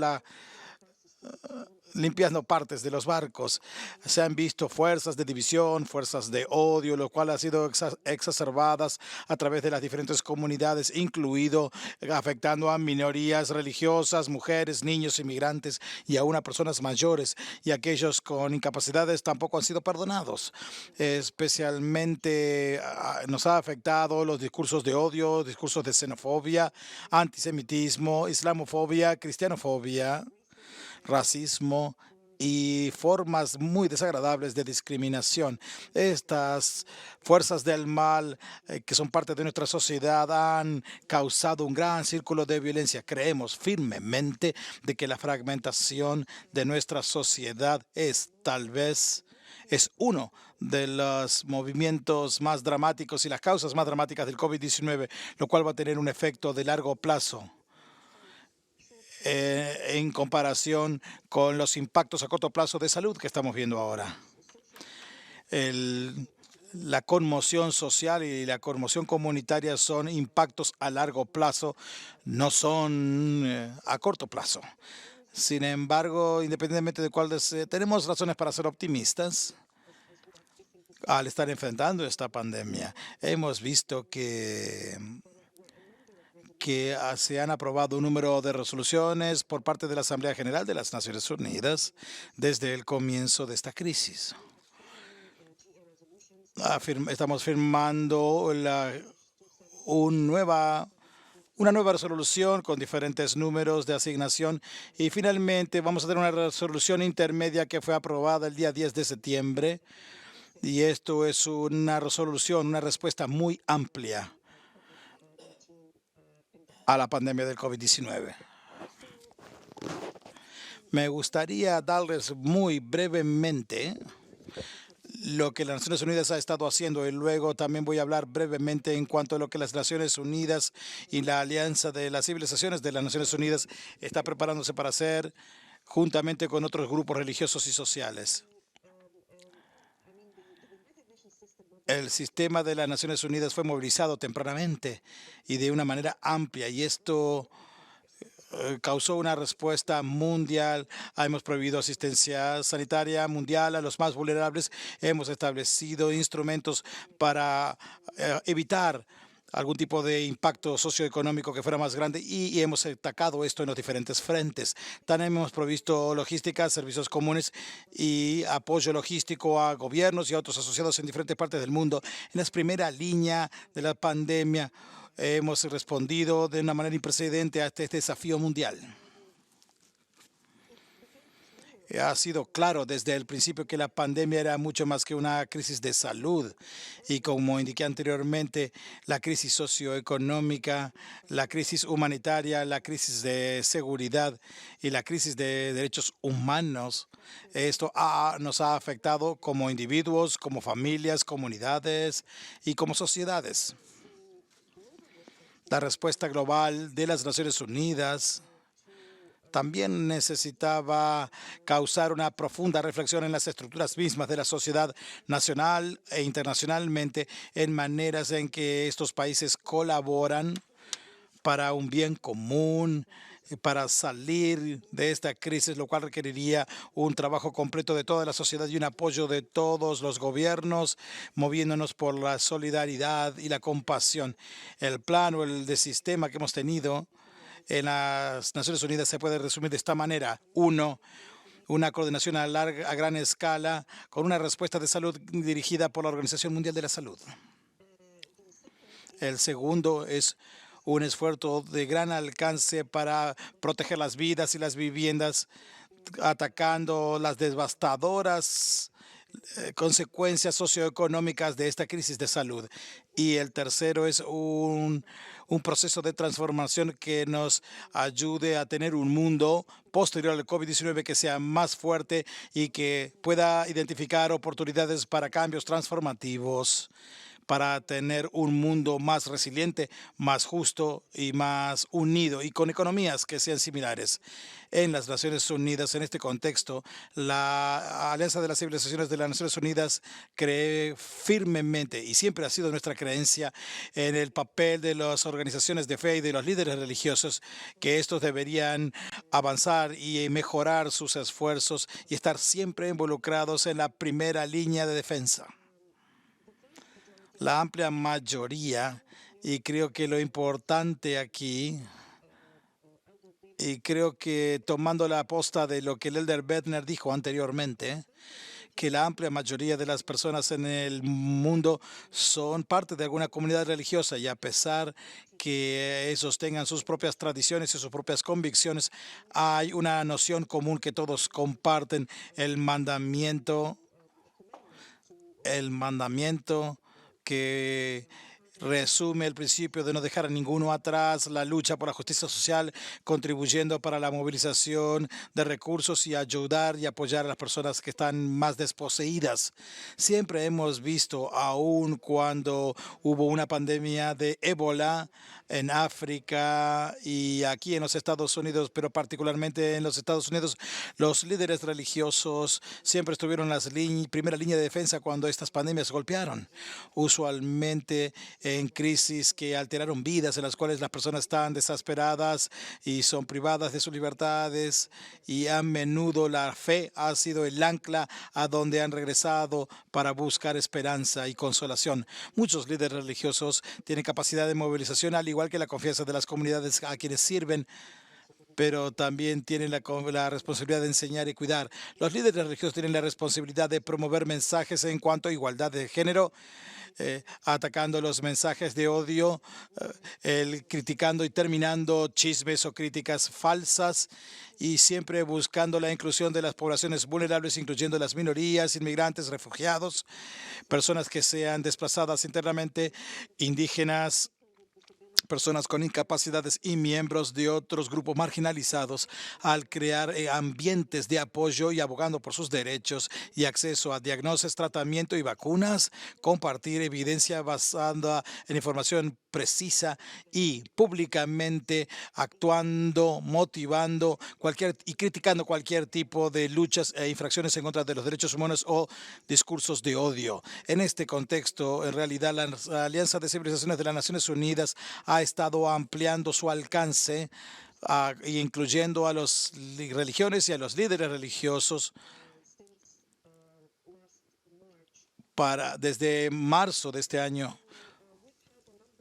partes de los barcos. Se han visto fuerzas de división, fuerzas de odio, lo cual ha sido exacerbadas a través de las diferentes comunidades, incluido afectando a minorías religiosas, mujeres, niños, inmigrantes y aún a personas mayores. Y aquellos con incapacidades tampoco han sido perdonados. Especialmente nos ha afectado los discursos de odio, discursos de xenofobia, antisemitismo, islamofobia, cristianofobia, racismo y formas muy desagradables de discriminación. Estas fuerzas del mal que son parte de nuestra sociedad han causado un gran círculo de violencia. Creemos firmemente de que la fragmentación de nuestra sociedad es uno de los movimientos más dramáticos y las causas más dramáticas del COVID-19, lo cual va a tener un efecto de largo plazo en comparación con los impactos a corto plazo de salud que estamos viendo ahora. La conmoción social y la conmoción comunitaria son impactos a largo plazo, no son a corto plazo. Sin embargo, independientemente de cuáles, tenemos razones para ser optimistas al estar enfrentando esta pandemia. Hemos visto que se han aprobado un número de resoluciones por parte de la Asamblea General de las Naciones Unidas desde el comienzo de esta crisis. Estamos firmando una nueva resolución con diferentes números de asignación y finalmente vamos a tener una resolución intermedia que fue aprobada el día 10 de septiembre y esto es una resolución, una respuesta muy amplia a la pandemia del COVID-19. Me gustaría darles muy brevemente lo que las Naciones Unidas ha estado haciendo y luego también voy a hablar brevemente en cuanto a lo que las Naciones Unidas y la Alianza de las Civilizaciones de las Naciones Unidas está preparándose para hacer juntamente con otros grupos religiosos y sociales. El sistema de las Naciones Unidas fue movilizado tempranamente y de una manera amplia y esto causó una respuesta mundial. Hemos prohibido asistencia sanitaria mundial a los más vulnerables. Hemos establecido instrumentos para evitar algún tipo de impacto socioeconómico que fuera más grande y hemos atacado esto en los diferentes frentes. También hemos provisto logística, servicios comunes y apoyo logístico a gobiernos y a otros asociados en diferentes partes del mundo. En la primera línea de la pandemia hemos respondido de una manera imprecedente a este desafío mundial. Ha sido claro desde el principio que la pandemia era mucho más que una crisis de salud. Y como indiqué anteriormente, la crisis socioeconómica, la crisis humanitaria, la crisis de seguridad y la crisis de derechos humanos, esto nos ha afectado como individuos, como familias, comunidades y como sociedades. La respuesta global de las Naciones Unidas también necesitaba causar una profunda reflexión en las estructuras mismas de la sociedad nacional e internacionalmente, en maneras en que estos países colaboran para un bien común, para salir de esta crisis, lo cual requeriría un trabajo completo de toda la sociedad y un apoyo de todos los gobiernos, moviéndonos por la solidaridad y la compasión. El plan o el de sistema que hemos tenido en las Naciones Unidas se puede resumir de esta manera. Uno, una coordinación a gran escala con una respuesta de salud dirigida por la Organización Mundial de la Salud. El segundo es un esfuerzo de gran alcance para proteger las vidas y las viviendas, atacando las devastadoras consecuencias socioeconómicas de esta crisis de salud. Y el tercero es un proceso de transformación que nos ayude a tener un mundo posterior al COVID-19 que sea más fuerte y que pueda identificar oportunidades para cambios transformativos, para tener un mundo más resiliente, más justo y más unido y con economías que sean similares. En las Naciones Unidas, en este contexto, la Alianza de las Civilizaciones de las Naciones Unidas cree firmemente, y siempre ha sido nuestra creencia, en el papel de las organizaciones de fe y de los líderes religiosos, que estos deberían avanzar y mejorar sus esfuerzos y estar siempre involucrados en la primera línea de defensa. La amplia mayoría, y creo que lo importante aquí, y creo que tomando la aposta de lo que el elder Bednar dijo anteriormente, que la amplia mayoría de las personas en el mundo son parte de alguna comunidad religiosa, y a pesar que esos tengan sus propias tradiciones y sus propias convicciones, hay una noción común que todos comparten: el mandamiento que resume el principio de no dejar a ninguno atrás, la lucha por la justicia social, contribuyendo para la movilización de recursos y ayudar y apoyar a las personas que están más desposeídas. Siempre hemos visto, aun cuando hubo una pandemia de ébola en África y aquí en los Estados Unidos, pero particularmente en los Estados Unidos, los líderes religiosos siempre estuvieron en la primera línea de defensa cuando estas pandemias golpearon, usualmente en crisis que alteraron vidas, en las cuales las personas están desesperadas y son privadas de sus libertades, y a menudo la fe ha sido el ancla a donde han regresado para buscar esperanza y consolación. Muchos líderes religiosos tienen capacidad de movilización, al igual que la confianza de las comunidades a quienes sirven, pero también tienen la responsabilidad de enseñar y cuidar. Los líderes religiosos tienen la responsabilidad de promover mensajes en cuanto a igualdad de género, atacando los mensajes de odio, criticando y terminando chismes o críticas falsas, y siempre buscando la inclusión de las poblaciones vulnerables, incluyendo las minorías, inmigrantes, refugiados, personas que sean desplazadas internamente, indígenas, personas con incapacidades y miembros de otros grupos marginalizados, al crear ambientes de apoyo y abogando por sus derechos y acceso a diagnóstico, tratamiento y vacunas, compartir evidencia basada en información precisa y públicamente actuando, motivando y criticando cualquier tipo de luchas e infracciones en contra de los derechos humanos o discursos de odio. En este contexto, en realidad, la Alianza de Civilizaciones de las Naciones Unidas ha estado ampliando su alcance, incluyendo a las religiones y a los líderes religiosos. Desde marzo de este año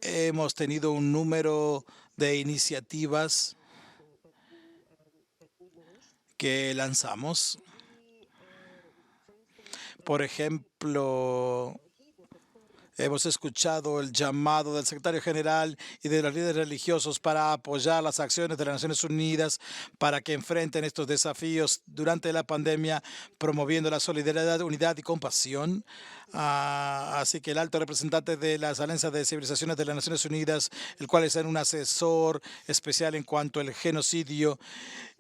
hemos tenido un número de iniciativas que lanzamos. Por ejemplo, Hemos escuchado el llamado del secretario general y de los líderes religiosos para apoyar las acciones de las Naciones Unidas para que enfrenten estos desafíos durante la pandemia, promoviendo la solidaridad, unidad y compasión. Así que el alto representante de las Alianzas de Civilizaciones de las Naciones Unidas, el cual es un asesor especial en cuanto al genocidio,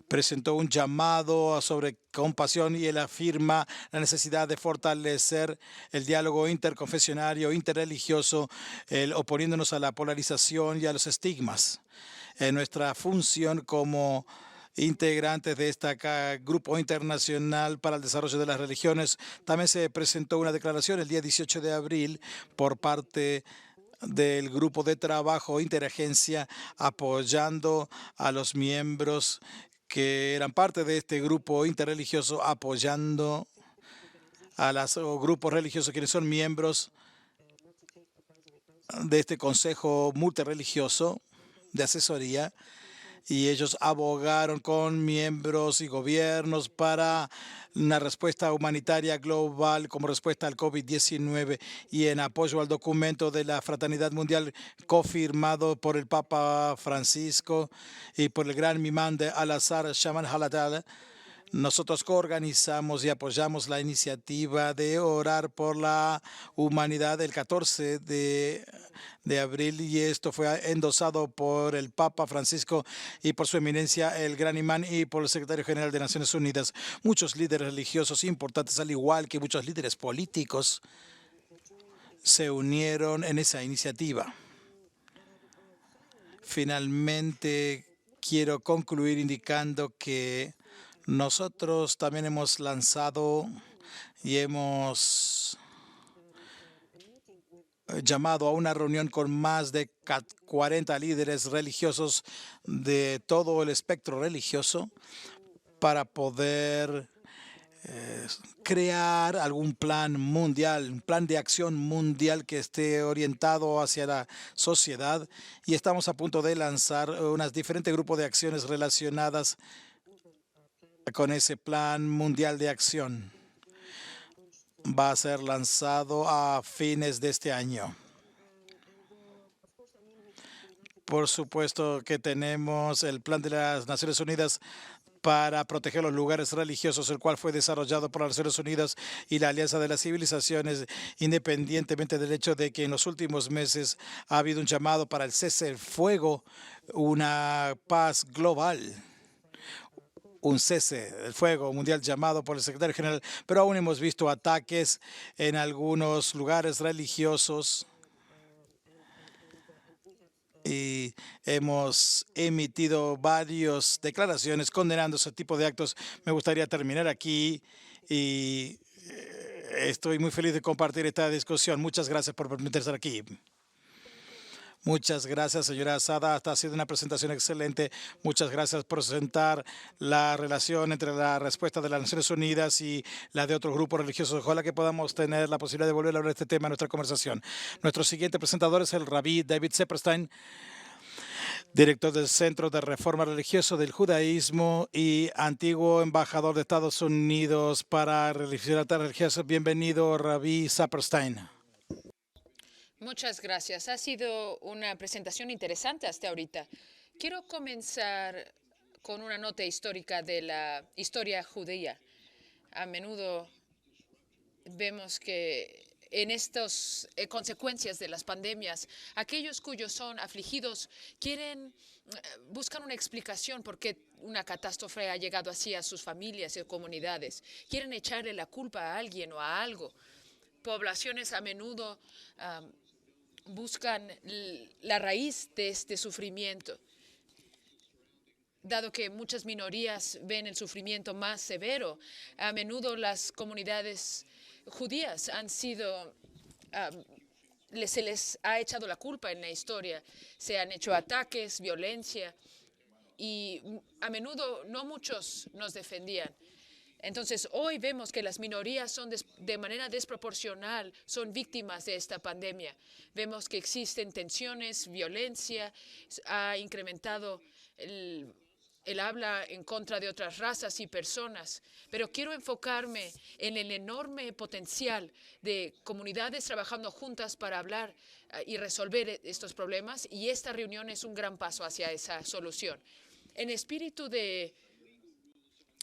presentó un llamado sobre compasión y él afirma la necesidad de fortalecer el diálogo interconfesionario, interreligioso, oponiéndonos a la polarización y a los estigmas. En nuestra función como integrantes de este grupo internacional para el desarrollo de las religiones, también se presentó una declaración el día 18 de abril por parte del grupo de trabajo interagencia apoyando a los miembros que eran parte de este grupo interreligioso, apoyando a los grupos religiosos quienes son miembros de este consejo multirreligioso de asesoría, y ellos abogaron con miembros y gobiernos para una respuesta humanitaria global como respuesta al COVID-19 y en apoyo al documento de la Fraternidad Mundial confirmado por el Papa Francisco y por el gran imán de Al-Azhar, Shaman Haladal. Nosotros coorganizamos y apoyamos la iniciativa de orar por la humanidad el 14 de abril, y esto fue endosado por el Papa Francisco y por su eminencia el gran imán y por el secretario general de Naciones Unidas. Muchos líderes religiosos importantes, al igual que muchos líderes políticos, se unieron en esa iniciativa. Finalmente, quiero concluir indicando que nosotros también hemos lanzado y hemos llamado a una reunión con más de 40 líderes religiosos de todo el espectro religioso para poder crear algún plan mundial, un plan de acción mundial que esté orientado hacia la sociedad, y estamos a punto de lanzar unos diferentes grupos de acciones relacionadas con ese plan mundial de acción. Va a ser lanzado a fines de este año. Por supuesto que tenemos el plan de las Naciones Unidas para proteger los lugares religiosos, el cual fue desarrollado por las Naciones Unidas y la Alianza de las Civilizaciones, independientemente del hecho de que en los últimos meses ha habido un llamado para el cese del fuego, una paz global, un cese del fuego mundial llamado por el secretario general, pero aún hemos visto ataques en algunos lugares religiosos y hemos emitido varias declaraciones condenando ese tipo de actos. Me gustaría terminar aquí y estoy muy feliz de compartir esta discusión. Muchas gracias por permitirme estar aquí. Muchas gracias, señora Asada. Esta ha sido una presentación excelente. Muchas gracias por presentar la relación entre la respuesta de las Naciones Unidas y la de otros grupos religiosos. Ojalá que podamos tener la posibilidad de volver a hablar de este tema en nuestra conversación. Nuestro siguiente presentador es el rabí David Saperstein, director del Centro de Reforma Religioso del Judaísmo y antiguo embajador de Estados Unidos para religiosidad religiosa. Bienvenido, rabí Saperstein. Muchas gracias. Ha sido una presentación interesante hasta ahorita. Quiero comenzar con una nota histórica de la historia judía. A menudo vemos que en estas consecuencias de las pandemias, aquellos cuyos son afligidos buscan una explicación por qué una catástrofe ha llegado así a sus familias y comunidades. Quieren echarle la culpa a alguien o a algo. Poblaciones a menudo buscan la raíz de este sufrimiento, dado que muchas minorías ven el sufrimiento más severo. A menudo las comunidades judías han sido, se les ha echado la culpa en la historia. Se han hecho ataques, violencia, y a menudo no muchos nos defendían. Entonces, hoy vemos que las minorías son de manera desproporcional, son víctimas de esta pandemia. Vemos que existen tensiones, violencia, ha incrementado Él habla en contra de otras razas y personas, pero quiero enfocarme en el enorme potencial de comunidades trabajando juntas para hablar y resolver estos problemas, y esta reunión es un gran paso hacia esa solución. En espíritu de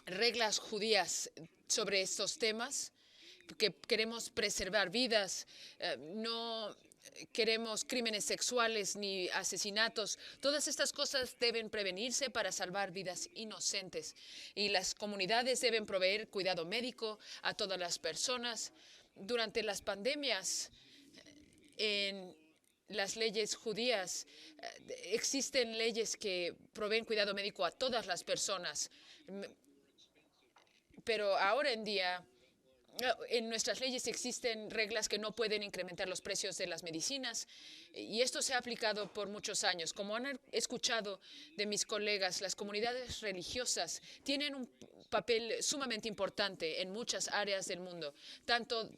reglas judías sobre estos temas, que queremos preservar vidas, no queremos crímenes sexuales ni asesinatos. Todas estas cosas deben prevenirse para salvar vidas inocentes. Y las comunidades deben proveer cuidado médico a todas las personas. Durante las pandemias, en las leyes judías, existen leyes que proveen cuidado médico a todas las personas. Pero ahora en día, en nuestras leyes existen reglas que no pueden incrementar los precios de las medicinas, y esto se ha aplicado por muchos años. Como han escuchado de mis colegas, las comunidades religiosas tienen un papel sumamente importante en muchas áreas del mundo, tanto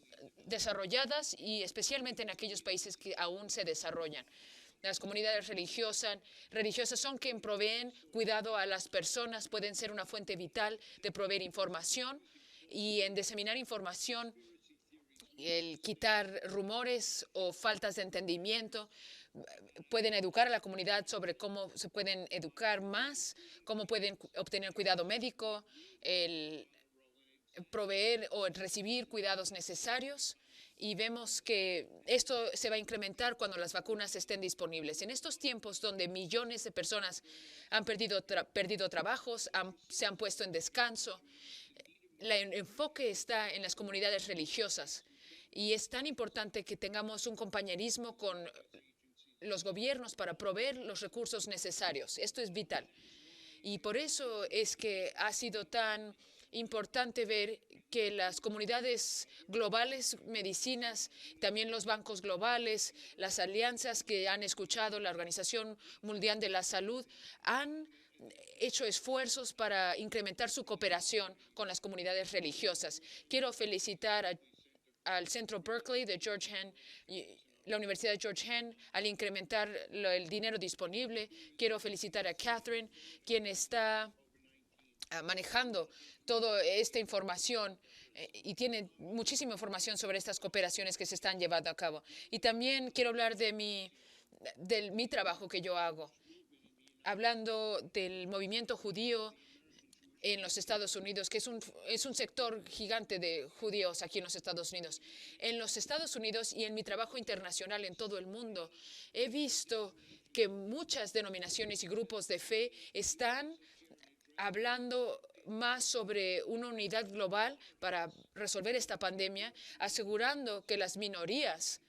desarrolladas y especialmente en aquellos países que aún se desarrollan. Las comunidades religiosas son quienes proveen cuidado a las personas, pueden ser una fuente vital de proveer información, y en diseminar información, el quitar rumores o faltas de entendimiento. Pueden educar a la comunidad sobre cómo se pueden educar más, cómo pueden obtener cuidado médico, el proveer o recibir cuidados necesarios. Y vemos que esto se va a incrementar cuando las vacunas estén disponibles. En estos tiempos donde millones de personas han perdido trabajos, se han puesto en descanso, el enfoque está en las comunidades religiosas, y es tan importante que tengamos un compañerismo con los gobiernos para proveer los recursos necesarios. Esto es vital. Y por eso es que ha sido tan importante ver que las comunidades globales, medicinas, también los bancos globales, las alianzas que han escuchado, la Organización Mundial de la Salud, han hecho esfuerzos para incrementar su cooperación con las comunidades religiosas. Quiero felicitar al Centro Berkeley de Georgetown, la Universidad de Georgetown, al incrementar el dinero disponible. Quiero felicitar a Catherine, quien está manejando toda esta información y tiene muchísima información sobre estas cooperaciones que se están llevando a cabo. Y también quiero hablar de mi trabajo que yo hago, hablando del movimiento judío en los Estados Unidos, que es un sector gigante de judíos aquí en los Estados Unidos. En los Estados Unidos y en mi trabajo internacional en todo el mundo, he visto que muchas denominaciones y grupos de fe están hablando más sobre una unidad global para resolver esta pandemia, asegurando que las minorías,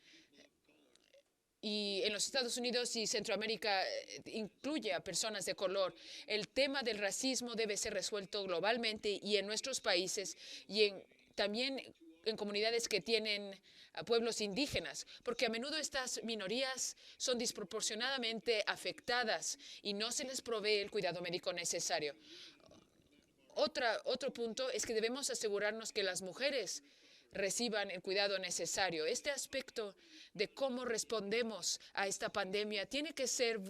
y en los Estados Unidos y Centroamérica incluye a personas de color. El tema del racismo debe ser resuelto globalmente y en nuestros países, y también en comunidades que tienen a pueblos indígenas, porque a menudo estas minorías son desproporcionadamente afectadas y no se les provee el cuidado médico necesario. Otro punto es que debemos asegurarnos que las mujeres reciban el cuidado necesario. Este aspecto de cómo respondemos a esta pandemia tiene que ser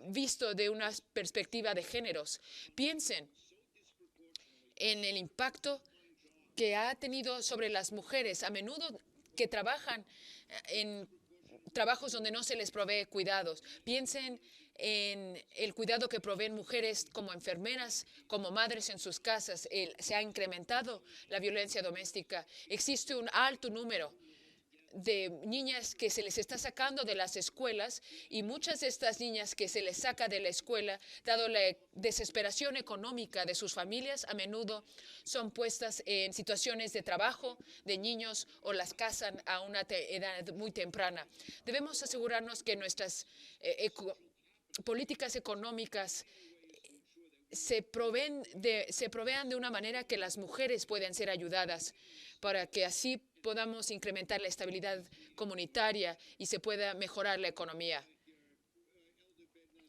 visto de una perspectiva de géneros. Piensen en el impacto que ha tenido sobre las mujeres, a menudo que trabajan en trabajos donde no se les provee cuidados. Piensen en el cuidado que proveen mujeres como enfermeras, como madres en sus casas. Se ha incrementado la violencia doméstica. Existe un alto número de niñas que se les está sacando de las escuelas, y muchas de estas niñas que se les saca de la escuela, dado la desesperación económica de sus familias, a menudo son puestas en situaciones de trabajo de niños o las casan a una edad muy temprana. Debemos asegurarnos que nuestras políticas económicas se provean de una manera que las mujeres puedan ser ayudadas, para que así podamos incrementar la estabilidad comunitaria y se pueda mejorar la economía.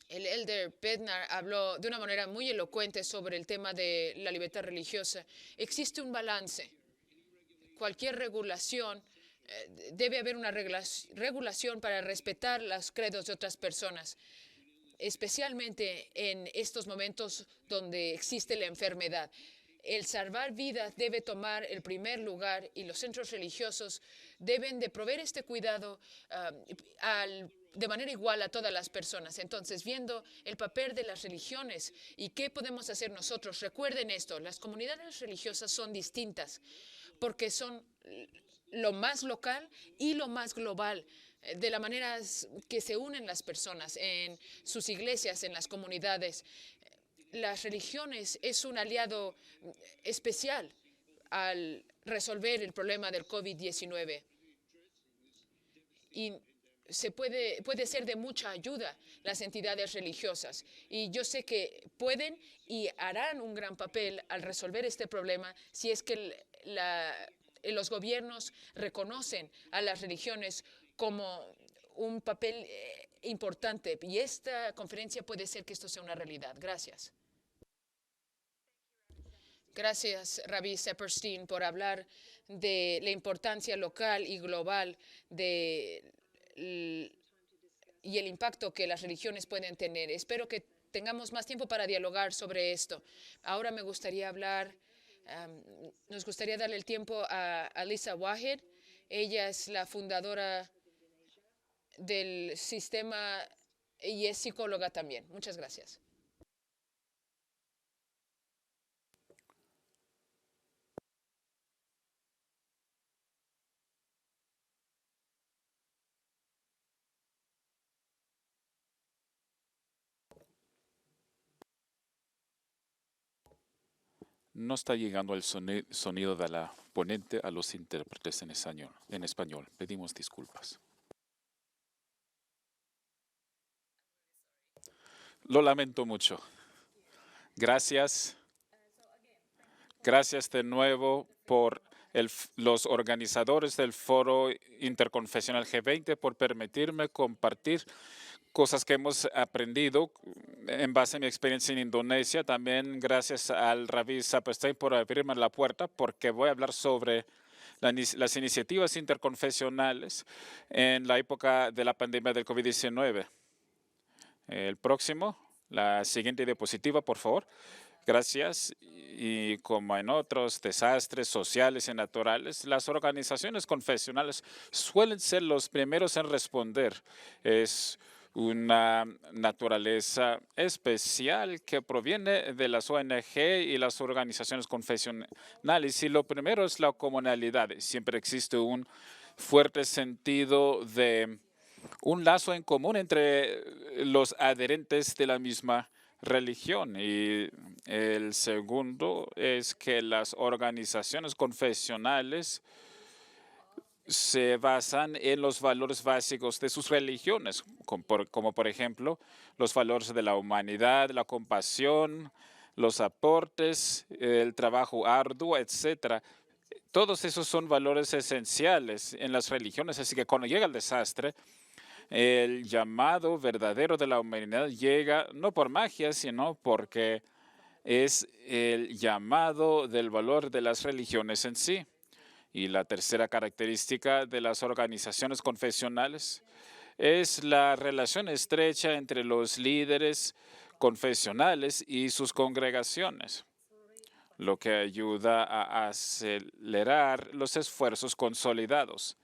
El elder Bednar habló de una manera muy elocuente sobre el tema de la libertad religiosa. Existe un balance. Cualquier regulación, debe haber una regulación para respetar los credos de otras personas. especialmente en estos momentos donde existe la enfermedad. El salvar vidas debe tomar el primer lugar y los centros religiosos deben de proveer este cuidado de manera igual a todas las personas. Entonces, viendo el papel de las religiones y qué podemos hacer nosotros, recuerden esto, las comunidades religiosas son distintas porque son lo más local y lo más global, de la manera que se unen las personas en sus iglesias, en las comunidades. Las religiones es un aliado especial al resolver el problema del COVID-19 y puede ser de mucha ayuda las entidades religiosas. Y yo sé que pueden y harán un gran papel al resolver este problema si es que los gobiernos reconocen a las religiones como un papel importante. Y esta conferencia puede ser que esto sea una realidad. Gracias. Gracias, Rabbi Sepperstein, por hablar de la importancia local y global y el impacto que las religiones pueden tener. Espero que tengamos más tiempo para dialogar sobre esto. Ahora nos gustaría darle el tiempo a Lisa Wahed. Ella es la fundadora del sistema y es psicóloga también. Muchas gracias. No está llegando el sonido de la ponente a los intérpretes en español. Pedimos disculpas. Lo lamento mucho. Gracias. Gracias de nuevo por los organizadores del Foro Interconfesional G20 por permitirme compartir cosas que hemos aprendido en base a mi experiencia en Indonesia. También gracias al Rabbi Sepperstein por abrirme la puerta, porque voy a hablar sobre las iniciativas interconfesionales en la época de la pandemia del COVID-19. El próximo, la siguiente diapositiva, por favor. Gracias. Y como en otros desastres sociales y naturales, las organizaciones confesionales suelen ser los primeros en responder. Es una naturaleza especial que proviene de las ONG y las organizaciones confesionales. Y lo primero es la comunalidad. Siempre existe un fuerte sentido de un lazo en común entre los adherentes de la misma religión. Y el segundo es que las organizaciones confesionales se basan en los valores básicos de sus religiones, como por ejemplo los valores de la humanidad, la compasión, los aportes, el trabajo arduo, etcétera. Todos esos son valores esenciales en las religiones, así que cuando llega el desastre, el llamado verdadero de la humanidad llega no por magia, sino porque es el llamado del valor de las religiones en sí. Y la tercera característica de las organizaciones confesionales es la relación estrecha entre los líderes confesionales y sus congregaciones, lo que ayuda a acelerar los esfuerzos consolidados.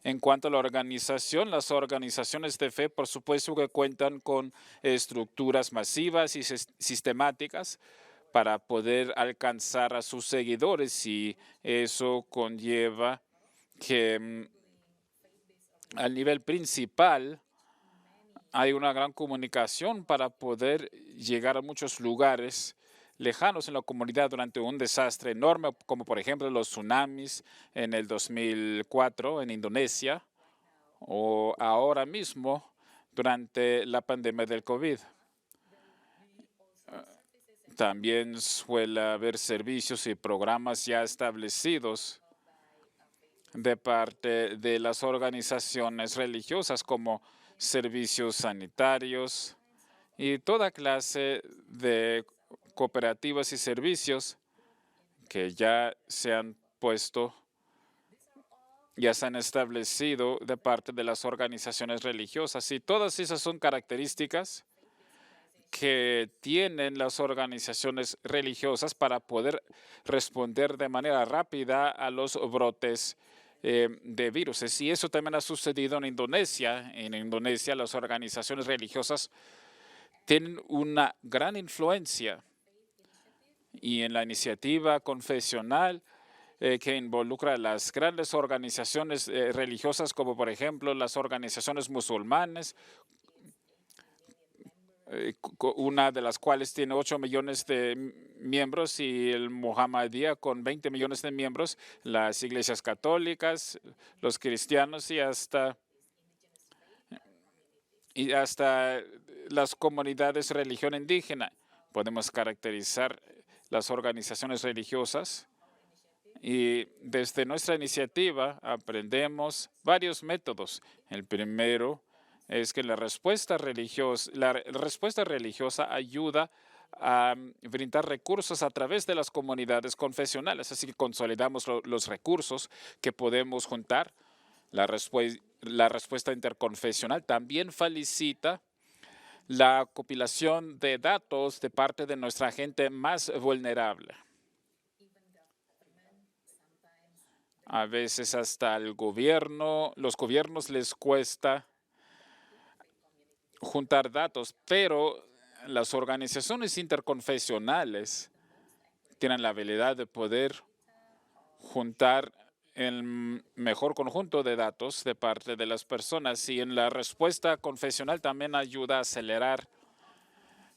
En cuanto a la organización, las organizaciones de fe, por supuesto que cuentan con estructuras masivas y sistemáticas para poder alcanzar a sus seguidores, y eso conlleva que al nivel principal hay una gran comunicación para poder llegar a muchos lugares lejanos en la comunidad durante un desastre enorme, como por ejemplo los tsunamis en el 2004 en Indonesia, o ahora mismo durante la pandemia del COVID. También suele haber servicios y programas ya establecidos de parte de las organizaciones religiosas, como servicios sanitarios y toda clase de cooperativas y servicios que ya se han establecido de parte de las organizaciones religiosas. Y todas esas son características que tienen las organizaciones religiosas para poder responder de manera rápida a los brotes de virus. Y eso también ha sucedido en Indonesia. En Indonesia, las organizaciones religiosas tienen una gran influencia, y en la iniciativa confesional que involucra a las grandes organizaciones religiosas, como por ejemplo las organizaciones musulmanes, una de las cuales tiene 8 millones de miembros, y el Mohammadía con 20 millones de miembros, las iglesias católicas, los cristianos y hasta las comunidades de religión indígena. Podemos caracterizar las organizaciones religiosas, y desde nuestra iniciativa aprendemos varios métodos. El primero es que la respuesta religiosa ayuda a brindar recursos a través de las comunidades confesionales. Así que consolidamos los recursos que podemos juntar. La respuesta interconfesional también facilita la compilación de datos de parte de nuestra gente más vulnerable. A veces hasta los gobiernos les cuesta juntar datos, pero las organizaciones interconfesionales tienen la habilidad de poder juntar el mejor conjunto de datos de parte de las personas, y en la respuesta confesional también ayuda a acelerar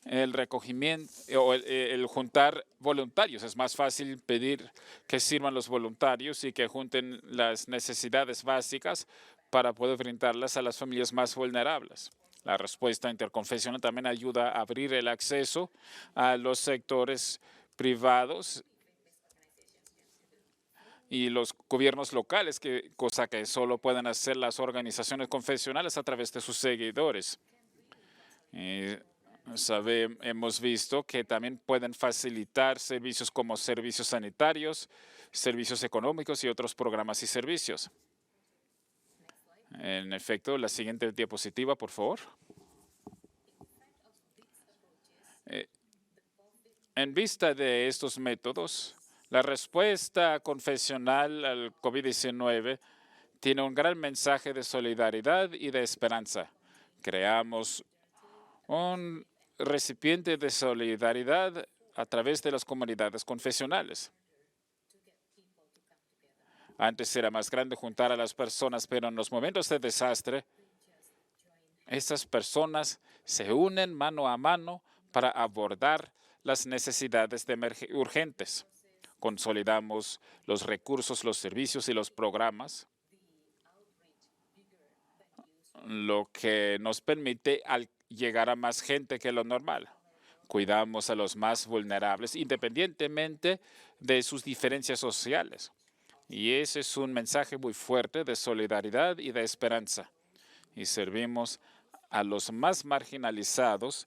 el recogimiento o el juntar voluntarios. Es más fácil pedir que sirvan los voluntarios y que junten las necesidades básicas para poder brindarlas a las familias más vulnerables. La respuesta interconfesional también ayuda a abrir el acceso a los sectores privados y los gobiernos locales, cosa que solo pueden hacer las organizaciones confesionales a través de sus seguidores. Hemos visto que también pueden facilitar servicios como servicios sanitarios, servicios económicos y otros programas y servicios. En efecto, la siguiente diapositiva, por favor. En vista de estos métodos, la respuesta confesional al COVID-19 tiene un gran mensaje de solidaridad y de esperanza. Creamos un recipiente de solidaridad a través de las comunidades confesionales. Antes era más grande juntar a las personas, pero en los momentos de desastre, estas personas se unen mano a mano para abordar las necesidades urgentes. Consolidamos los recursos, los servicios y los programas, lo que nos permite llegar a más gente que lo normal. Cuidamos a los más vulnerables independientemente de sus diferencias sociales. Y ese es un mensaje muy fuerte de solidaridad y de esperanza. Y servimos a los más marginalizados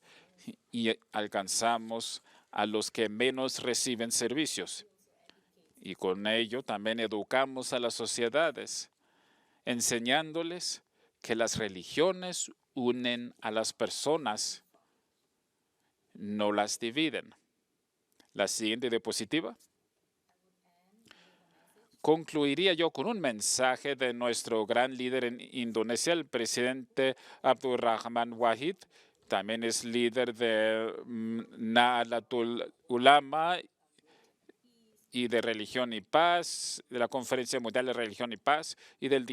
y alcanzamos a los que menos reciben servicios. Y con ello también educamos a las sociedades, enseñándoles que las religiones unen a las personas, no las dividen. La siguiente diapositiva. Concluiría yo con un mensaje de nuestro gran líder en Indonesia, el presidente Abdurrahman Wahid. También es líder de Nahdlatul Ulama y de Religión y Paz, de la Conferencia Mundial de Religión y Paz y del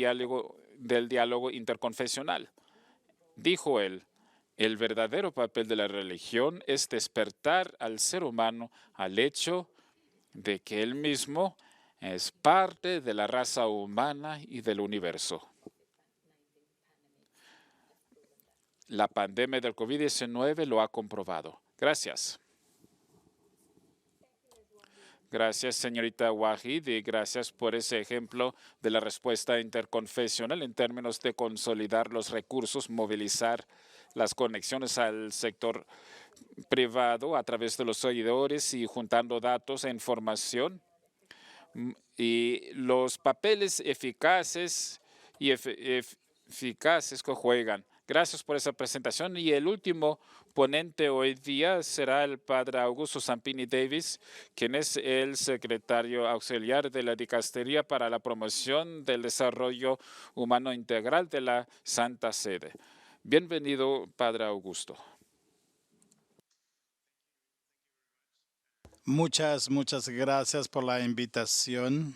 diálogo interconfesional. Dijo él, el verdadero papel de la religión es despertar al ser humano al hecho de que él mismo es parte de la raza humana y del universo. La pandemia del COVID-19 lo ha comprobado. Gracias. Gracias, señorita Wahid, y gracias por ese ejemplo de la respuesta interconfesional en términos de consolidar los recursos, movilizar las conexiones al sector privado a través de los seguidores y juntando datos e información. Y los papeles eficaces que juegan Gracias por esa presentación. Y el último ponente hoy día será el padre Augusto Zampini Davis, quien es el secretario auxiliar de la Dicastería para la Promoción del Desarrollo Humano Integral de la Santa Sede. Bienvenido, padre Augusto. Muchas gracias por la invitación.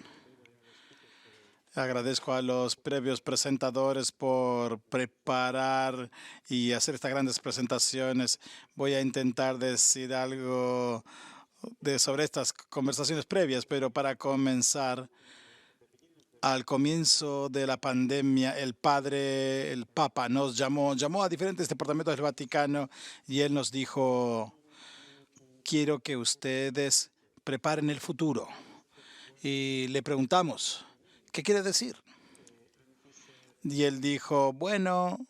Agradezco a los previos presentadores por preparar y hacer estas grandes presentaciones. Voy a intentar decir algo sobre estas conversaciones previas, pero para comenzar, al comienzo de la pandemia, el Papa, nos llamó a diferentes departamentos del Vaticano y él nos dijo: quiero que ustedes preparen el futuro. Y le preguntamos: ¿qué quiere decir? Y él dijo: bueno,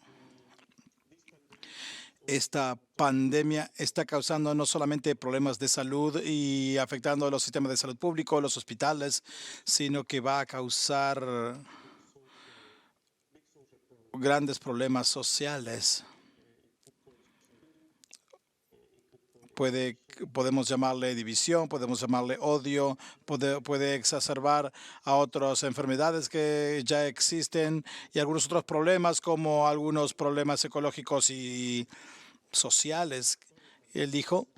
esta pandemia está causando no solamente problemas de salud y afectando a los sistemas de salud público, los hospitales, sino que va a causar grandes problemas sociales. Podemos llamarle división, podemos llamarle odio, puede exacerbar a otras enfermedades que ya existen y algunos otros problemas, como algunos problemas ecológicos y sociales. Él dijo: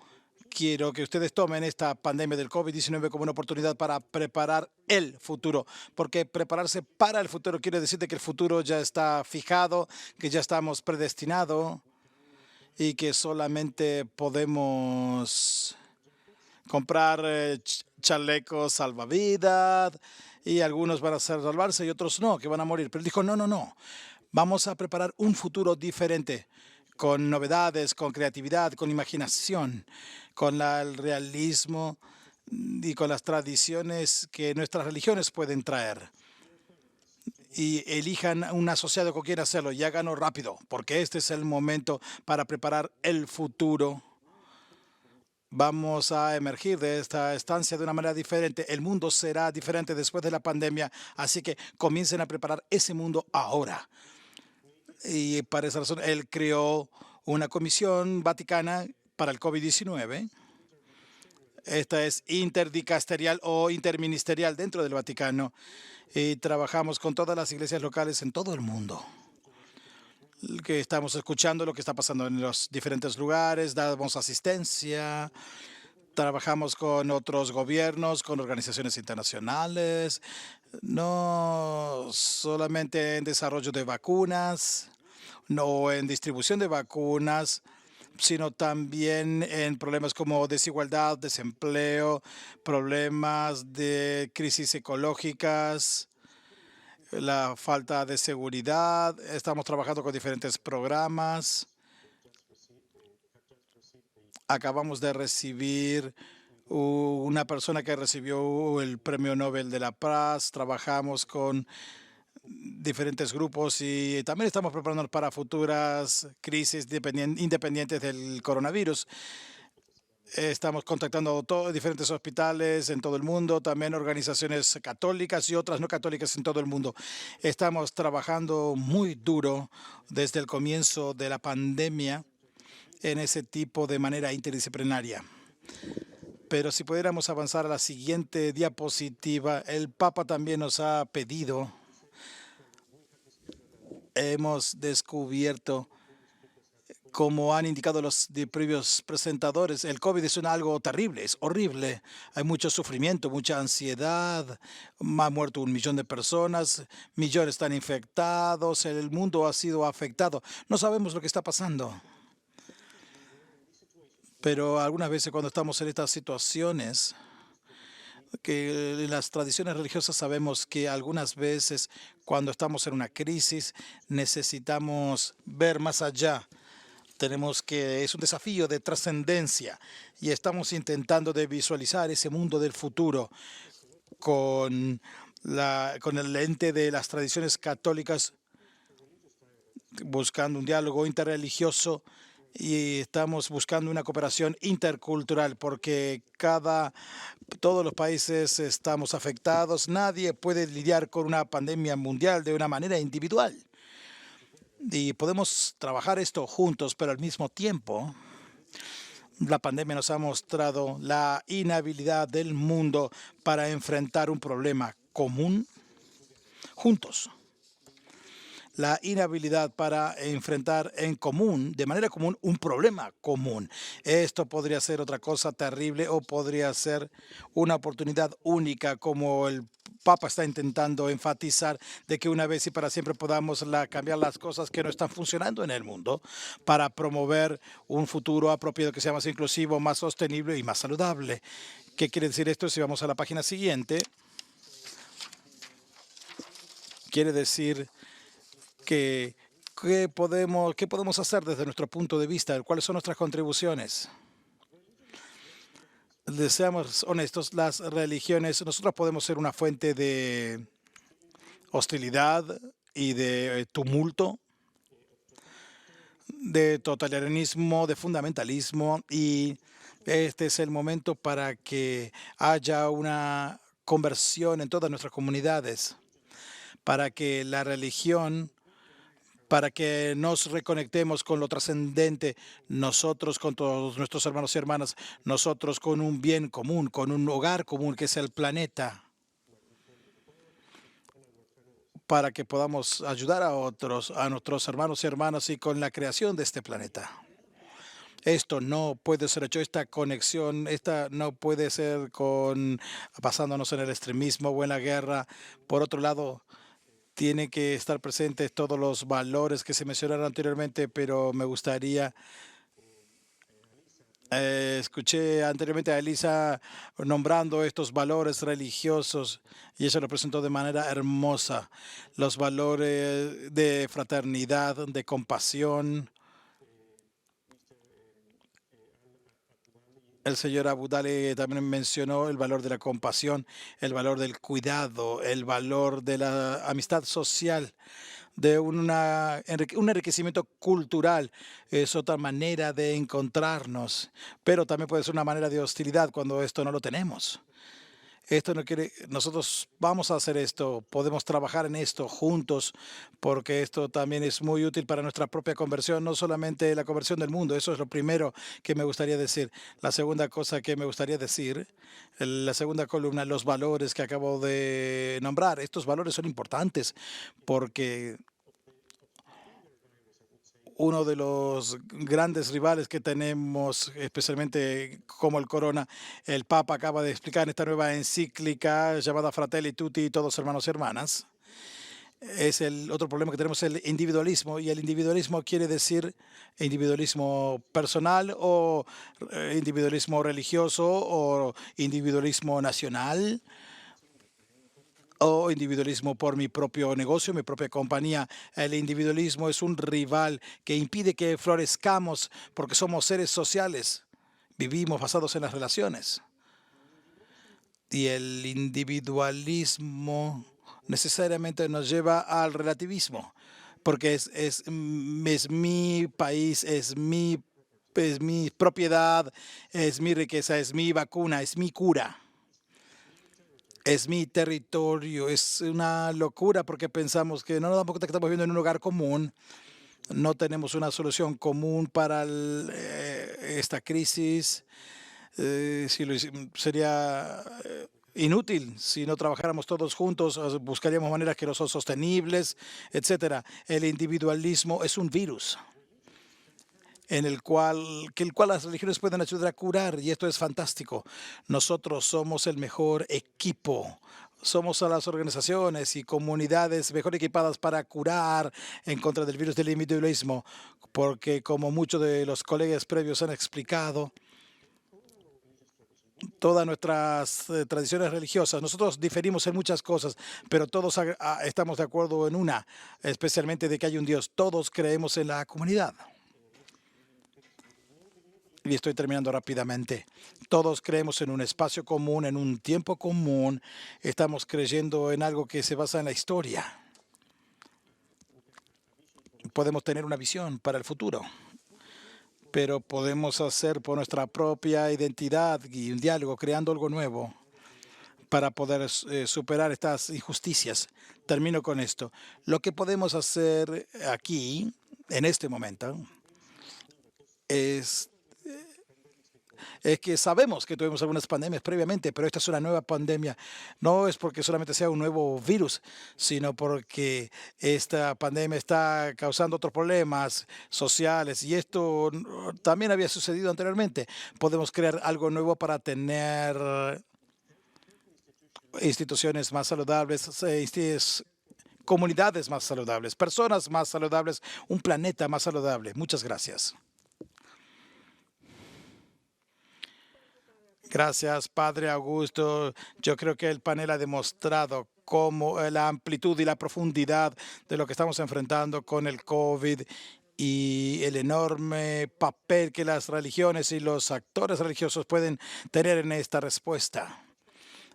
quiero que ustedes tomen esta pandemia del COVID-19 como una oportunidad para preparar el futuro, porque prepararse para el futuro quiere decir que el futuro ya está fijado, que ya estamos predestinados y que solamente podemos comprar chalecos salvavidas y algunos van a salvarse y otros no, que van a morir. Pero él dijo: no, vamos a preparar un futuro diferente, con novedades, con creatividad, con imaginación, con el realismo y con las tradiciones que nuestras religiones pueden traer. Y elijan un asociado con quien hacerlo y háganlo rápido, porque este es el momento para preparar el futuro. Vamos a emergir de esta estancia de una manera diferente. El mundo será diferente después de la pandemia, así que comiencen a preparar ese mundo ahora. Y para esa razón, él creó una comisión vaticana para el COVID-19. Esta es interdicasterial o interministerial dentro del Vaticano. Y trabajamos con todas las iglesias locales en todo el mundo, que estamos escuchando lo que está pasando en los diferentes lugares, damos asistencia, trabajamos con otros gobiernos, con organizaciones internacionales, no solamente en desarrollo de vacunas, no en distribución de vacunas, sino también en problemas como desigualdad, desempleo, problemas de crisis ecológicas, la falta de seguridad. Estamos trabajando con diferentes programas. Acabamos de recibir una persona que recibió el Premio Nobel de la Paz. Trabajamos con diferentes grupos y también estamos preparándonos para futuras crisis independientes del coronavirus. Estamos contactando a diferentes hospitales en todo el mundo, también organizaciones católicas y otras no católicas en todo el mundo. Estamos trabajando muy duro desde el comienzo de la pandemia en ese tipo de manera interdisciplinaria. Pero si pudiéramos avanzar a la siguiente diapositiva, el Papa también nos ha pedido. Hemos descubierto, como han indicado los previos presentadores, el COVID es algo terrible, es horrible. Hay mucho sufrimiento, mucha ansiedad. Ha muerto 1 millón de personas, millones están infectados, el mundo ha sido afectado. No sabemos lo que está pasando. Pero algunas veces cuando estamos en estas situaciones, que en las tradiciones religiosas sabemos que algunas veces cuando estamos en una crisis necesitamos ver más allá. Es un desafío de trascendencia y estamos intentando de visualizar ese mundo del futuro con el lente de las tradiciones católicas, buscando un diálogo interreligioso. Y estamos buscando una cooperación intercultural porque todos los países estamos afectados. Nadie puede lidiar con una pandemia mundial de una manera individual. Y podemos trabajar esto juntos, pero al mismo tiempo, la pandemia nos ha mostrado la inhabilidad del mundo para enfrentar un problema común juntos. La inhabilidad para enfrentar en común, de manera común, un problema común. Esto podría ser otra cosa terrible o podría ser una oportunidad única, como el Papa está intentando enfatizar, de que una vez y para siempre podamos cambiar las cosas que no están funcionando en el mundo para promover un futuro apropiado que sea más inclusivo, más sostenible y más saludable. ¿Qué quiere decir esto? Si vamos a la página siguiente, quiere decir que ¿qué podemos hacer desde nuestro punto de vista? ¿Cuáles son nuestras contribuciones? Seamos honestos, las religiones, nosotros podemos ser una fuente de hostilidad y de tumulto, de totalitarianismo, de fundamentalismo, y este es el momento para que haya una conversión en todas nuestras comunidades, para que la religión, para que nos reconectemos con lo trascendente, nosotros con todos nuestros hermanos y hermanas, nosotros con un bien común, con un hogar común que es el planeta, para que podamos ayudar a otros, a nuestros hermanos y hermanas y con la creación de este planeta. Esto no puede ser hecho, esta conexión, esta no puede ser basándonos en el extremismo o en la guerra. Por otro lado, tienen que estar presentes todos los valores que se mencionaron anteriormente, pero me gustaría, escuché anteriormente a Elisa nombrando estos valores religiosos y ella lo presentó de manera hermosa. Los valores de fraternidad, de compasión. El señor Abudale también mencionó el valor de la compasión, el valor del cuidado, el valor de la amistad social, de un enriquecimiento cultural. Es otra manera de encontrarnos, pero también puede ser una manera de hostilidad cuando esto no lo tenemos. Esto no quiere, nosotros vamos a hacer esto, podemos trabajar en esto juntos, porque esto también es muy útil para nuestra propia conversión, no solamente la conversión del mundo. Eso es lo primero que me gustaría decir. La segunda cosa que me gustaría decir, la segunda columna, los valores que acabo de nombrar. Estos valores son importantes porque uno de los grandes rivales que tenemos, especialmente como el corona, el Papa acaba de explicar en esta nueva encíclica llamada Fratelli Tutti, todos hermanos y hermanas. Es el otro problema que tenemos, el individualismo, y el individualismo quiere decir individualismo personal o individualismo religioso o individualismo nacional o individualismo por mi propio negocio, mi propia compañía. El individualismo es un rival que impide que florezcamos porque somos seres sociales. Vivimos basados en las relaciones. Y el individualismo necesariamente nos lleva al relativismo, porque es mi país, es mi propiedad, es mi riqueza, es mi vacuna, es mi cura. Es mi territorio. Es una locura porque pensamos que no nos damos cuenta que estamos viviendo en un hogar común. No tenemos una solución común para esta crisis. Sería inútil si no trabajáramos todos juntos, buscaríamos maneras que no son sostenibles, etcétera. El individualismo es un virus en el cual las religiones pueden ayudar a curar, y esto es fantástico. Nosotros somos el mejor equipo. Somos a las organizaciones y comunidades mejor equipadas para curar en contra del virus del individualismo, porque como muchos de los colegas previos han explicado, todas nuestras tradiciones religiosas, nosotros diferimos en muchas cosas, pero todos estamos de acuerdo en una, especialmente de que hay un Dios. Todos creemos en la comunidad. Y estoy terminando rápidamente. Todos creemos en un espacio común, en un tiempo común. Estamos creyendo en algo que se basa en la historia. Podemos tener una visión para el futuro, pero podemos hacer por nuestra propia identidad y un diálogo, creando algo nuevo para poder superar estas injusticias. Termino con esto. Lo que podemos hacer aquí, en este momento, es que sabemos que tuvimos algunas pandemias previamente, pero esta es una nueva pandemia. No es porque solamente sea un nuevo virus, sino porque esta pandemia está causando otros problemas sociales y esto también había sucedido anteriormente. Podemos crear algo nuevo para tener instituciones más saludables, comunidades más saludables, personas más saludables, un planeta más saludable. Muchas gracias. Gracias, Padre Augusto. Yo creo que el panel ha demostrado cómo la amplitud y la profundidad de lo que estamos enfrentando con el COVID y el enorme papel que las religiones y los actores religiosos pueden tener en esta respuesta.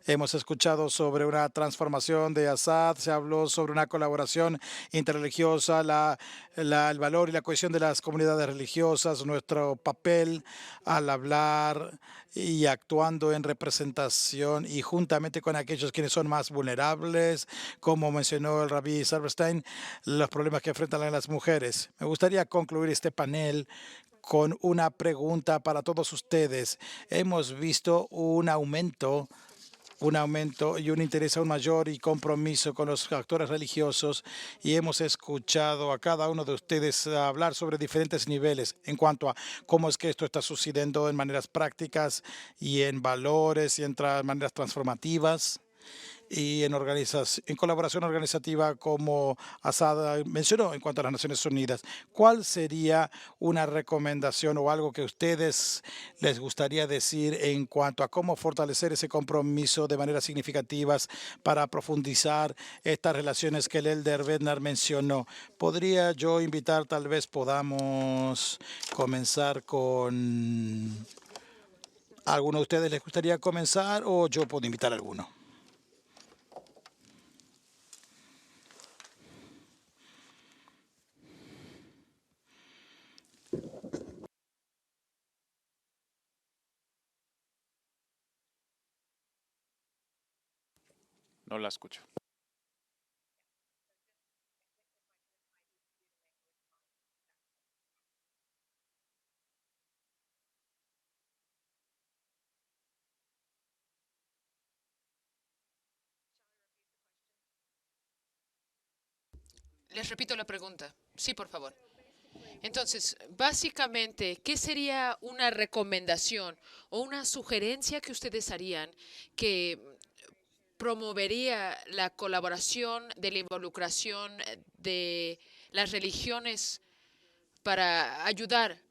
Hemos escuchado sobre una transformación de Assad, se habló sobre una colaboración interreligiosa, el valor y la cohesión de las comunidades religiosas, nuestro papel al hablar y actuando en representación y juntamente con aquellos quienes son más vulnerables, como mencionó el Rabí Silverstein, los problemas que enfrentan las mujeres. Me gustaría concluir este panel con una pregunta para todos ustedes. Hemos visto un aumento y un interés aún mayor y compromiso con los actores religiosos y hemos escuchado a cada uno de ustedes hablar sobre diferentes niveles en cuanto a cómo es que esto está sucediendo en maneras prácticas y en valores y en maneras transformativas y en colaboración organizativa como Assad mencionó en cuanto a las Naciones Unidas. ¿Cuál sería una recomendación o algo que a ustedes les gustaría decir en cuanto a cómo fortalecer ese compromiso de maneras significativas para profundizar estas relaciones que el Elder Bednar mencionó? Podría yo invitar, tal vez podamos comenzar con... ¿Alguno de ustedes les gustaría comenzar o yo puedo invitar a alguno? No la escucho. Les repito la pregunta. Sí, por favor. Entonces, básicamente, ¿qué sería una recomendación o una sugerencia que ustedes harían que promovería la colaboración de la involucración de las religiones para ayudar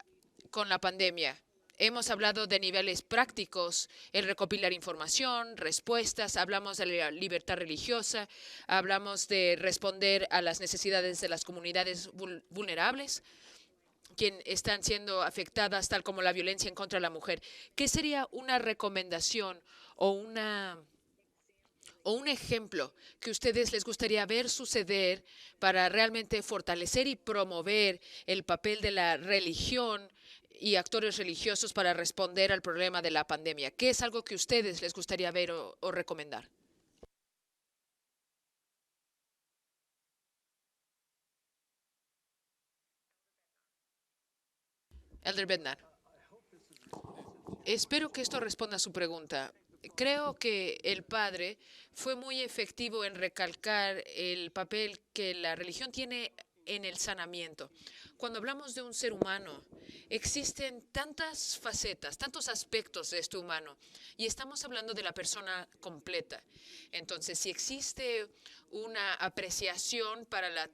con la pandemia? Hemos hablado de niveles prácticos, el recopilar información, respuestas, hablamos de la libertad religiosa, hablamos de responder a las necesidades de las comunidades vulnerables, quienes están siendo afectadas, tal como la violencia en contra de la mujer. ¿Qué sería una recomendación o un ejemplo que a ustedes les gustaría ver suceder para realmente fortalecer y promover el papel de la religión y actores religiosos para responder al problema de la pandemia? ¿Qué es algo que a ustedes les gustaría ver o recomendar? Elder Bednar. Espero que esto responda a su pregunta. Creo que el padre fue muy efectivo en recalcar el papel que la religión tiene en el sanamiento. Cuando hablamos de un ser humano, existen tantas facetas, tantos aspectos de este humano, y estamos hablando de la persona completa. Entonces, si existe una apreciación para la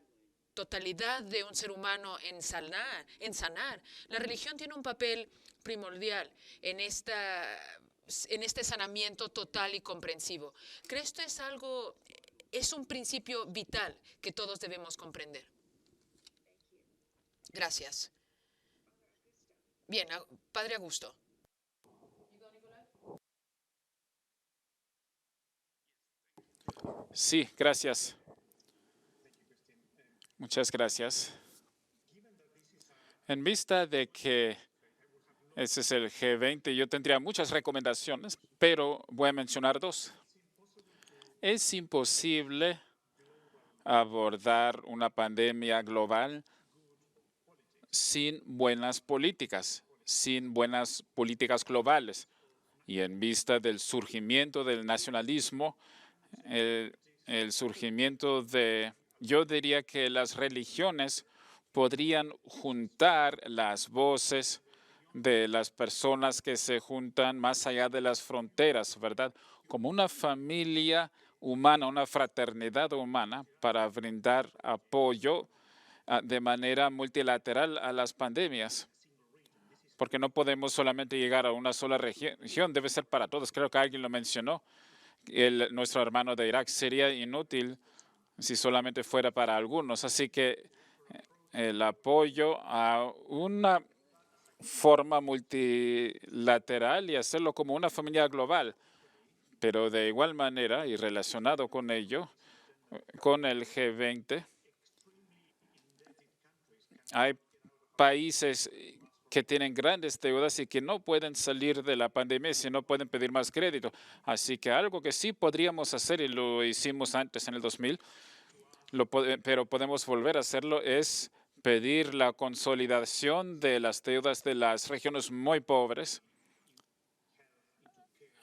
totalidad de un ser humano en sanar, la religión tiene un papel primordial en este sanamiento total y comprensivo. Creo que esto es un principio vital que todos debemos comprender. Gracias. Bien, Padre Augusto. Sí, gracias. Muchas gracias. En vista de que ese es el G20, yo tendría muchas recomendaciones, pero voy a mencionar dos. Es imposible abordar una pandemia global sin buenas políticas globales. Y en vista del surgimiento del nacionalismo, el surgimiento yo diría que las religiones podrían juntar las voces de las personas que se juntan más allá de las fronteras, ¿verdad? Como una familia humana, una fraternidad humana para brindar apoyo de manera multilateral a las pandemias. Porque no podemos solamente llegar a una sola región, debe ser para todos. Creo que alguien lo mencionó. Nuestro hermano de Irak sería inútil si solamente fuera para algunos. Así que el apoyo a una forma multilateral y hacerlo como una familia global. Pero de igual manera, y relacionado con ello, con el G20, hay países que tienen grandes deudas y que no pueden salir de la pandemia si no pueden pedir más crédito. Así que algo que sí podríamos hacer, y lo hicimos antes en el 2000, pero podemos volver a hacerlo, es pedir la consolidación de las deudas de las regiones muy pobres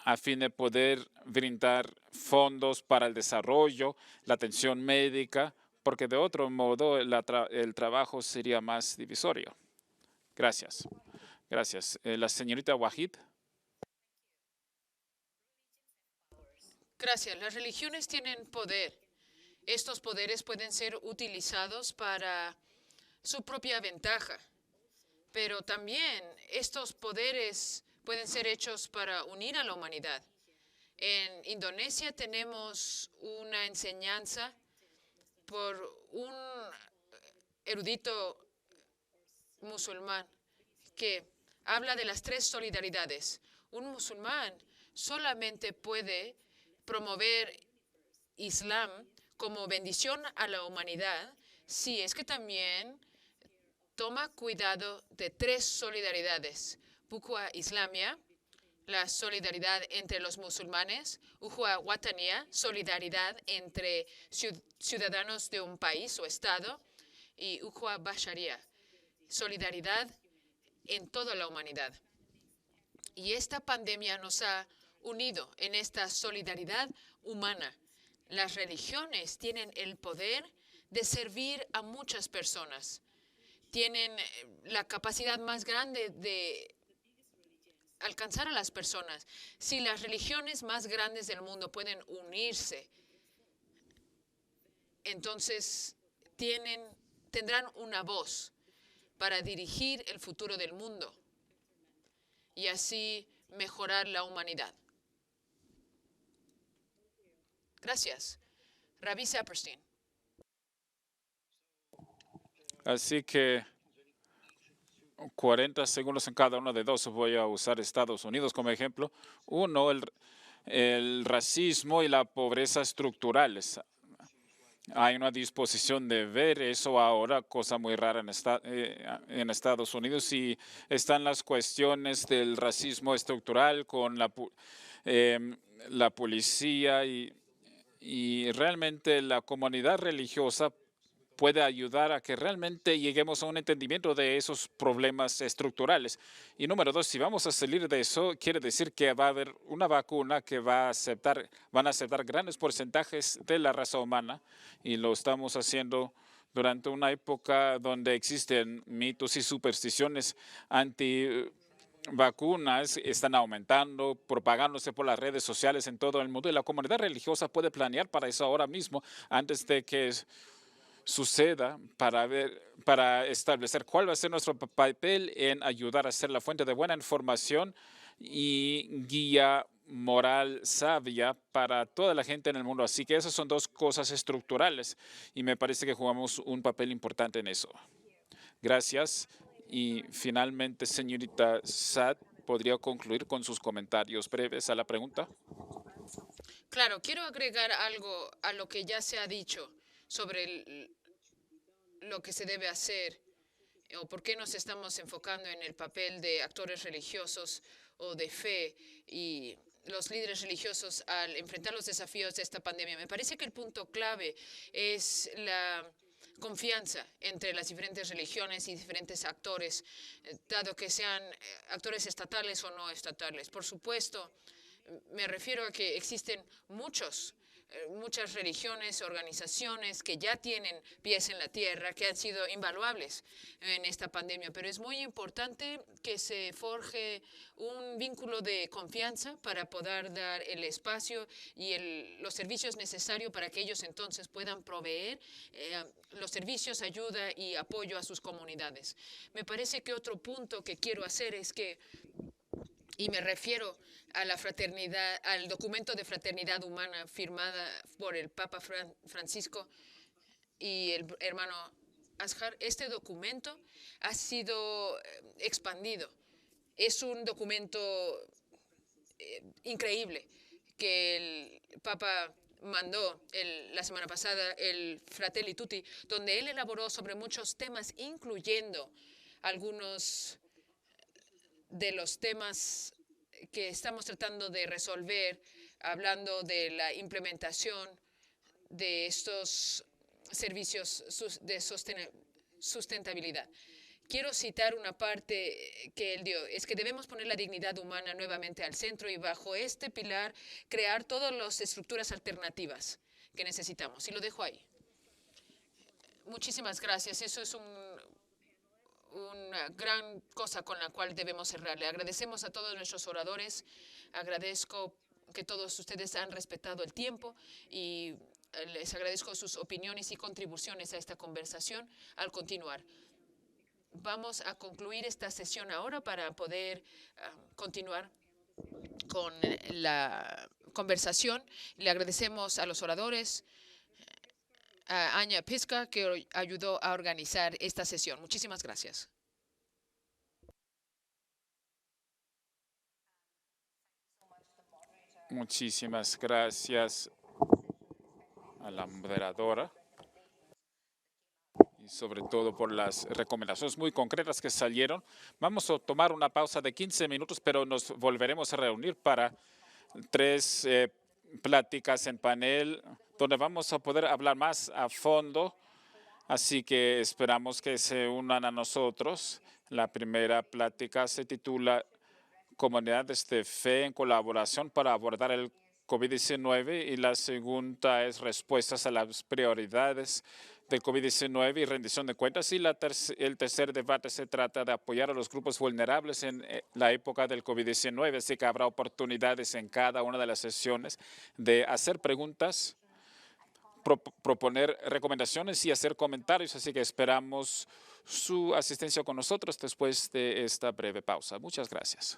a fin de poder brindar fondos para el desarrollo, la atención médica, porque de otro modo el trabajo sería más divisorio. Gracias. Gracias. La señorita Wahid. Gracias. Las religiones tienen poder. Estos poderes pueden ser utilizados para su propia ventaja, pero también estos poderes pueden ser hechos para unir a la humanidad. En Indonesia tenemos una enseñanza por un erudito musulmán que habla de las 3 solidaridades. Un musulmán solamente puede promover Islam como bendición a la humanidad si es que también toma cuidado de 3 solidaridades. Bukhwa Islamia, la solidaridad entre los musulmanes; Ukhuwa Wataniya, solidaridad entre ciudadanos de un país o estado; y Ukhuwa Basharia, solidaridad en toda la humanidad. Y esta pandemia nos ha unido en esta solidaridad humana. Las religiones tienen el poder de servir a muchas personas. Tienen la capacidad más grande de alcanzar a las personas. Si las religiones más grandes del mundo pueden unirse, entonces tendrán una voz para dirigir el futuro del mundo y así mejorar la humanidad. Gracias. Ravi Saperstein. Así que 40 segundos en cada uno de dos. Voy a usar Estados Unidos como ejemplo. Uno, el racismo y la pobreza estructurales. Hay una disposición de ver eso ahora, cosa muy rara en Estados Unidos, y están las cuestiones del racismo estructural con la policía y realmente la comunidad religiosa puede ayudar a que realmente lleguemos a un entendimiento de esos problemas estructurales. Y número 2, si vamos a salir de eso, quiere decir que va a haber una vacuna que van a aceptar grandes porcentajes de la raza humana, y lo estamos haciendo durante una época donde existen mitos y supersticiones anti-vacunas, están aumentando, propagándose por las redes sociales en todo el mundo, y la comunidad religiosa puede planear para eso ahora mismo, antes de que suceda, para establecer cuál va a ser nuestro papel en ayudar a ser la fuente de buena información y guía moral sabia para toda la gente en el mundo. Así que esas son 2 cosas estructurales y me parece que jugamos un papel importante en eso. Gracias. Y finalmente, señorita Saad, ¿podría concluir con sus comentarios breves a la pregunta? Claro, quiero agregar algo a lo que ya se ha dicho sobre lo que se debe hacer o por qué nos estamos enfocando en el papel de actores religiosos o de fe y los líderes religiosos al enfrentar los desafíos de esta pandemia. Me parece que el punto clave es la confianza entre las diferentes religiones y diferentes actores, dado que sean actores estatales o no estatales. Por supuesto, me refiero a que existen muchas religiones, organizaciones que ya tienen pies en la tierra, que han sido invaluables en esta pandemia, pero es muy importante que se forje un vínculo de confianza para poder dar el espacio y los servicios necesarios para que ellos entonces puedan proveer los servicios, ayuda y apoyo a sus comunidades. Me parece que otro punto que quiero hacer es que, y me refiero a la fraternidad, al documento de fraternidad humana firmada por el Papa Francisco y el hermano Azhar. Este documento ha sido expandido. Es un documento increíble que el Papa mandó la semana pasada, el Fratelli Tutti, donde él elaboró sobre muchos temas, incluyendo algunos de los temas que estamos tratando de resolver, hablando de la implementación de estos servicios de sustentabilidad. Quiero citar una parte que él dio, es que debemos poner la dignidad humana nuevamente al centro y bajo este pilar crear todas las estructuras alternativas que necesitamos. Y lo dejo ahí. Muchísimas gracias. Eso es una gran cosa con la cual debemos cerrar. Le agradecemos a todos nuestros oradores. Agradezco que todos ustedes han respetado el tiempo y les agradezco sus opiniones y contribuciones a esta conversación al continuar. Vamos a concluir esta sesión ahora para poder continuar con la conversación. Le agradecemos a los oradores, a Anya Pisca, que ayudó a organizar esta sesión. Muchísimas gracias. Muchísimas gracias a la moderadora y sobre todo por las recomendaciones muy concretas que salieron. Vamos a tomar una pausa de 15 minutos, pero nos volveremos a reunir para 3 pláticas en panel donde vamos a poder hablar más a fondo. Así que esperamos que se unan a nosotros. La primera plática se titula Comunidades de Fe en Colaboración para abordar el COVID-19 y la segunda es Respuestas a las prioridades del COVID-19 y rendición de cuentas. Y el tercer debate se trata de apoyar a los grupos vulnerables en la época del COVID-19. Así que habrá oportunidades en cada una de las sesiones de hacer preguntas, proponer recomendaciones y hacer comentarios. Así que esperamos su asistencia con nosotros después de esta breve pausa. Muchas gracias.